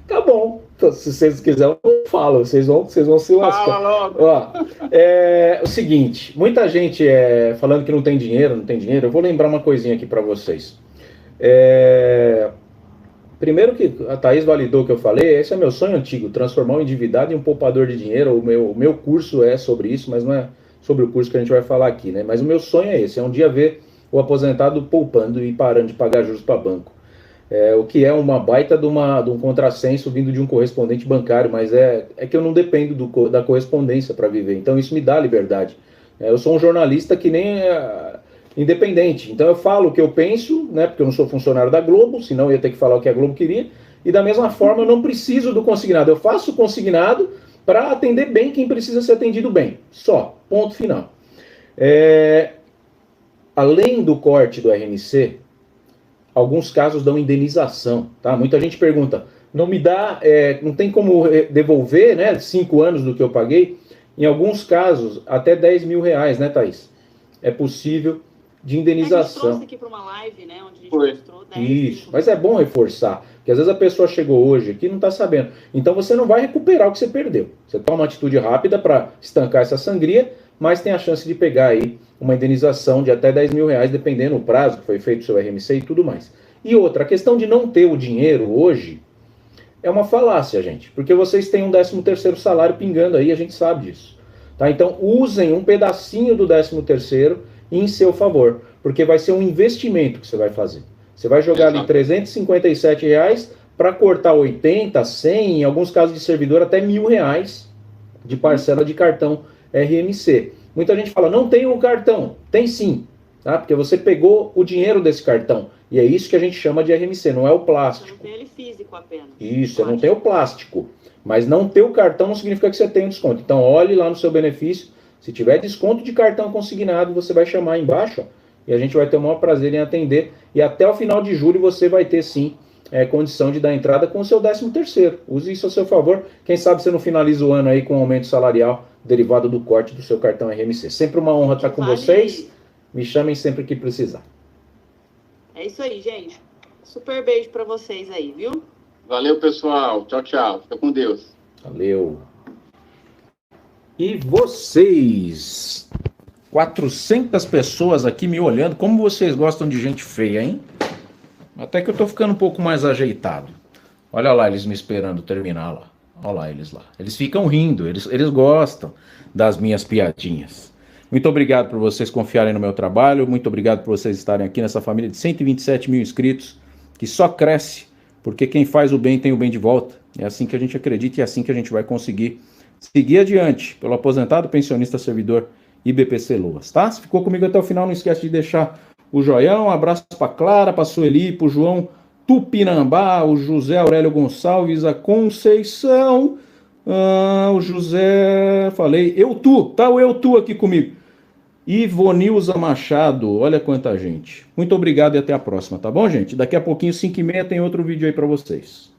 tá bom. Se vocês quiserem, eu falo. Vocês vão se lascar. Fala logo. Ó, o seguinte, muita gente falando que não tem dinheiro. Eu vou lembrar uma coisinha aqui para vocês. Primeiro que a Thaís validou o que eu falei, esse é meu sonho antigo, transformar o endividado em um poupador de dinheiro. O meu curso é sobre isso, mas não é sobre o curso que a gente vai falar aqui, né? Mas o meu sonho é esse, é um dia ver o aposentado poupando e parando de pagar juros para banco. O que é uma baita de um contrassenso vindo de um correspondente bancário, mas é que eu não dependo da correspondência para viver, então isso me dá liberdade. Eu sou um jornalista que nem independente, então eu falo o que eu penso, né, porque eu não sou funcionário da Globo, senão eu ia ter que falar o que a Globo queria, e da mesma forma eu não preciso do consignado, eu faço o consignado para atender bem quem precisa ser atendido bem, só, ponto final. Além do corte do RMC, alguns casos dão indenização, tá? Muita gente pergunta, não tem como devolver, né, 5 anos do que eu paguei? Em alguns casos, até 10 mil reais, né, Thaís? É possível de indenização. A gente trouxe aqui para uma live, né, onde a gente mostrou 10 Isso, mas é bom reforçar, porque às vezes a pessoa chegou hoje aqui e não está sabendo. Então você não vai recuperar o que você perdeu. Você toma uma atitude rápida para estancar essa sangria, mas tem a chance de pegar aí uma indenização de até 10 mil reais, dependendo do prazo que foi feito o seu RMC e tudo mais. E outra, a questão de não ter o dinheiro hoje é uma falácia, gente, porque vocês têm um 13º salário pingando aí, a gente sabe disso. Tá? Então usem um pedacinho do 13º em seu favor, porque vai ser um investimento que você vai fazer. Você vai jogar ali R$357 para cortar 80, 100, em alguns casos de servidor até R$1.000 de parcela de cartão RMC. Muita gente fala, não tem o cartão. Tem sim, tá? Porque você pegou o dinheiro desse cartão. E é isso que a gente chama de RMC, não é o plástico. Não tem ele físico apenas. Isso, não tem o plástico. Mas não ter o cartão não significa que você tem um desconto. Então olhe lá no seu benefício. Se tiver desconto de cartão consignado, você vai chamar aí embaixo, ó, e a gente vai ter o maior prazer em atender. E até o final de julho você vai ter sim condição de dar entrada com o seu 13º. Use isso a seu favor. Quem sabe você não finaliza o ano aí com um aumento salarial derivado do corte do seu cartão RMC. Sempre uma honra estar com vocês. Me chamem sempre que precisar. É isso aí, gente. Super beijo para vocês aí, viu? Valeu, pessoal. Tchau, tchau. Fica com Deus. Valeu. E vocês? 400 pessoas aqui me olhando. Como vocês gostam de gente feia, hein? Até que eu tô ficando um pouco mais ajeitado. Olha lá eles me esperando terminar lá. Olha lá eles lá. Eles ficam rindo, eles gostam das minhas piadinhas. Muito obrigado por vocês confiarem no meu trabalho. Muito obrigado por vocês estarem aqui nessa família de 127 mil inscritos, que só cresce, porque quem faz o bem tem o bem de volta. É assim que a gente acredita e é assim que a gente vai conseguir seguir adiante, pelo aposentado, pensionista, servidor IBPC Loas, tá? Se ficou comigo até o final, não esquece de deixar o joião. Um abraço para Clara, para Sueli, para o João Tupinambá, o José Aurélio Gonçalves, a Conceição, o José, falei, tá o tu aqui comigo. Ivonilza Machado, olha quanta gente. Muito obrigado e até a próxima, tá bom, gente? Daqui a pouquinho, 5h30, tem outro vídeo aí para vocês.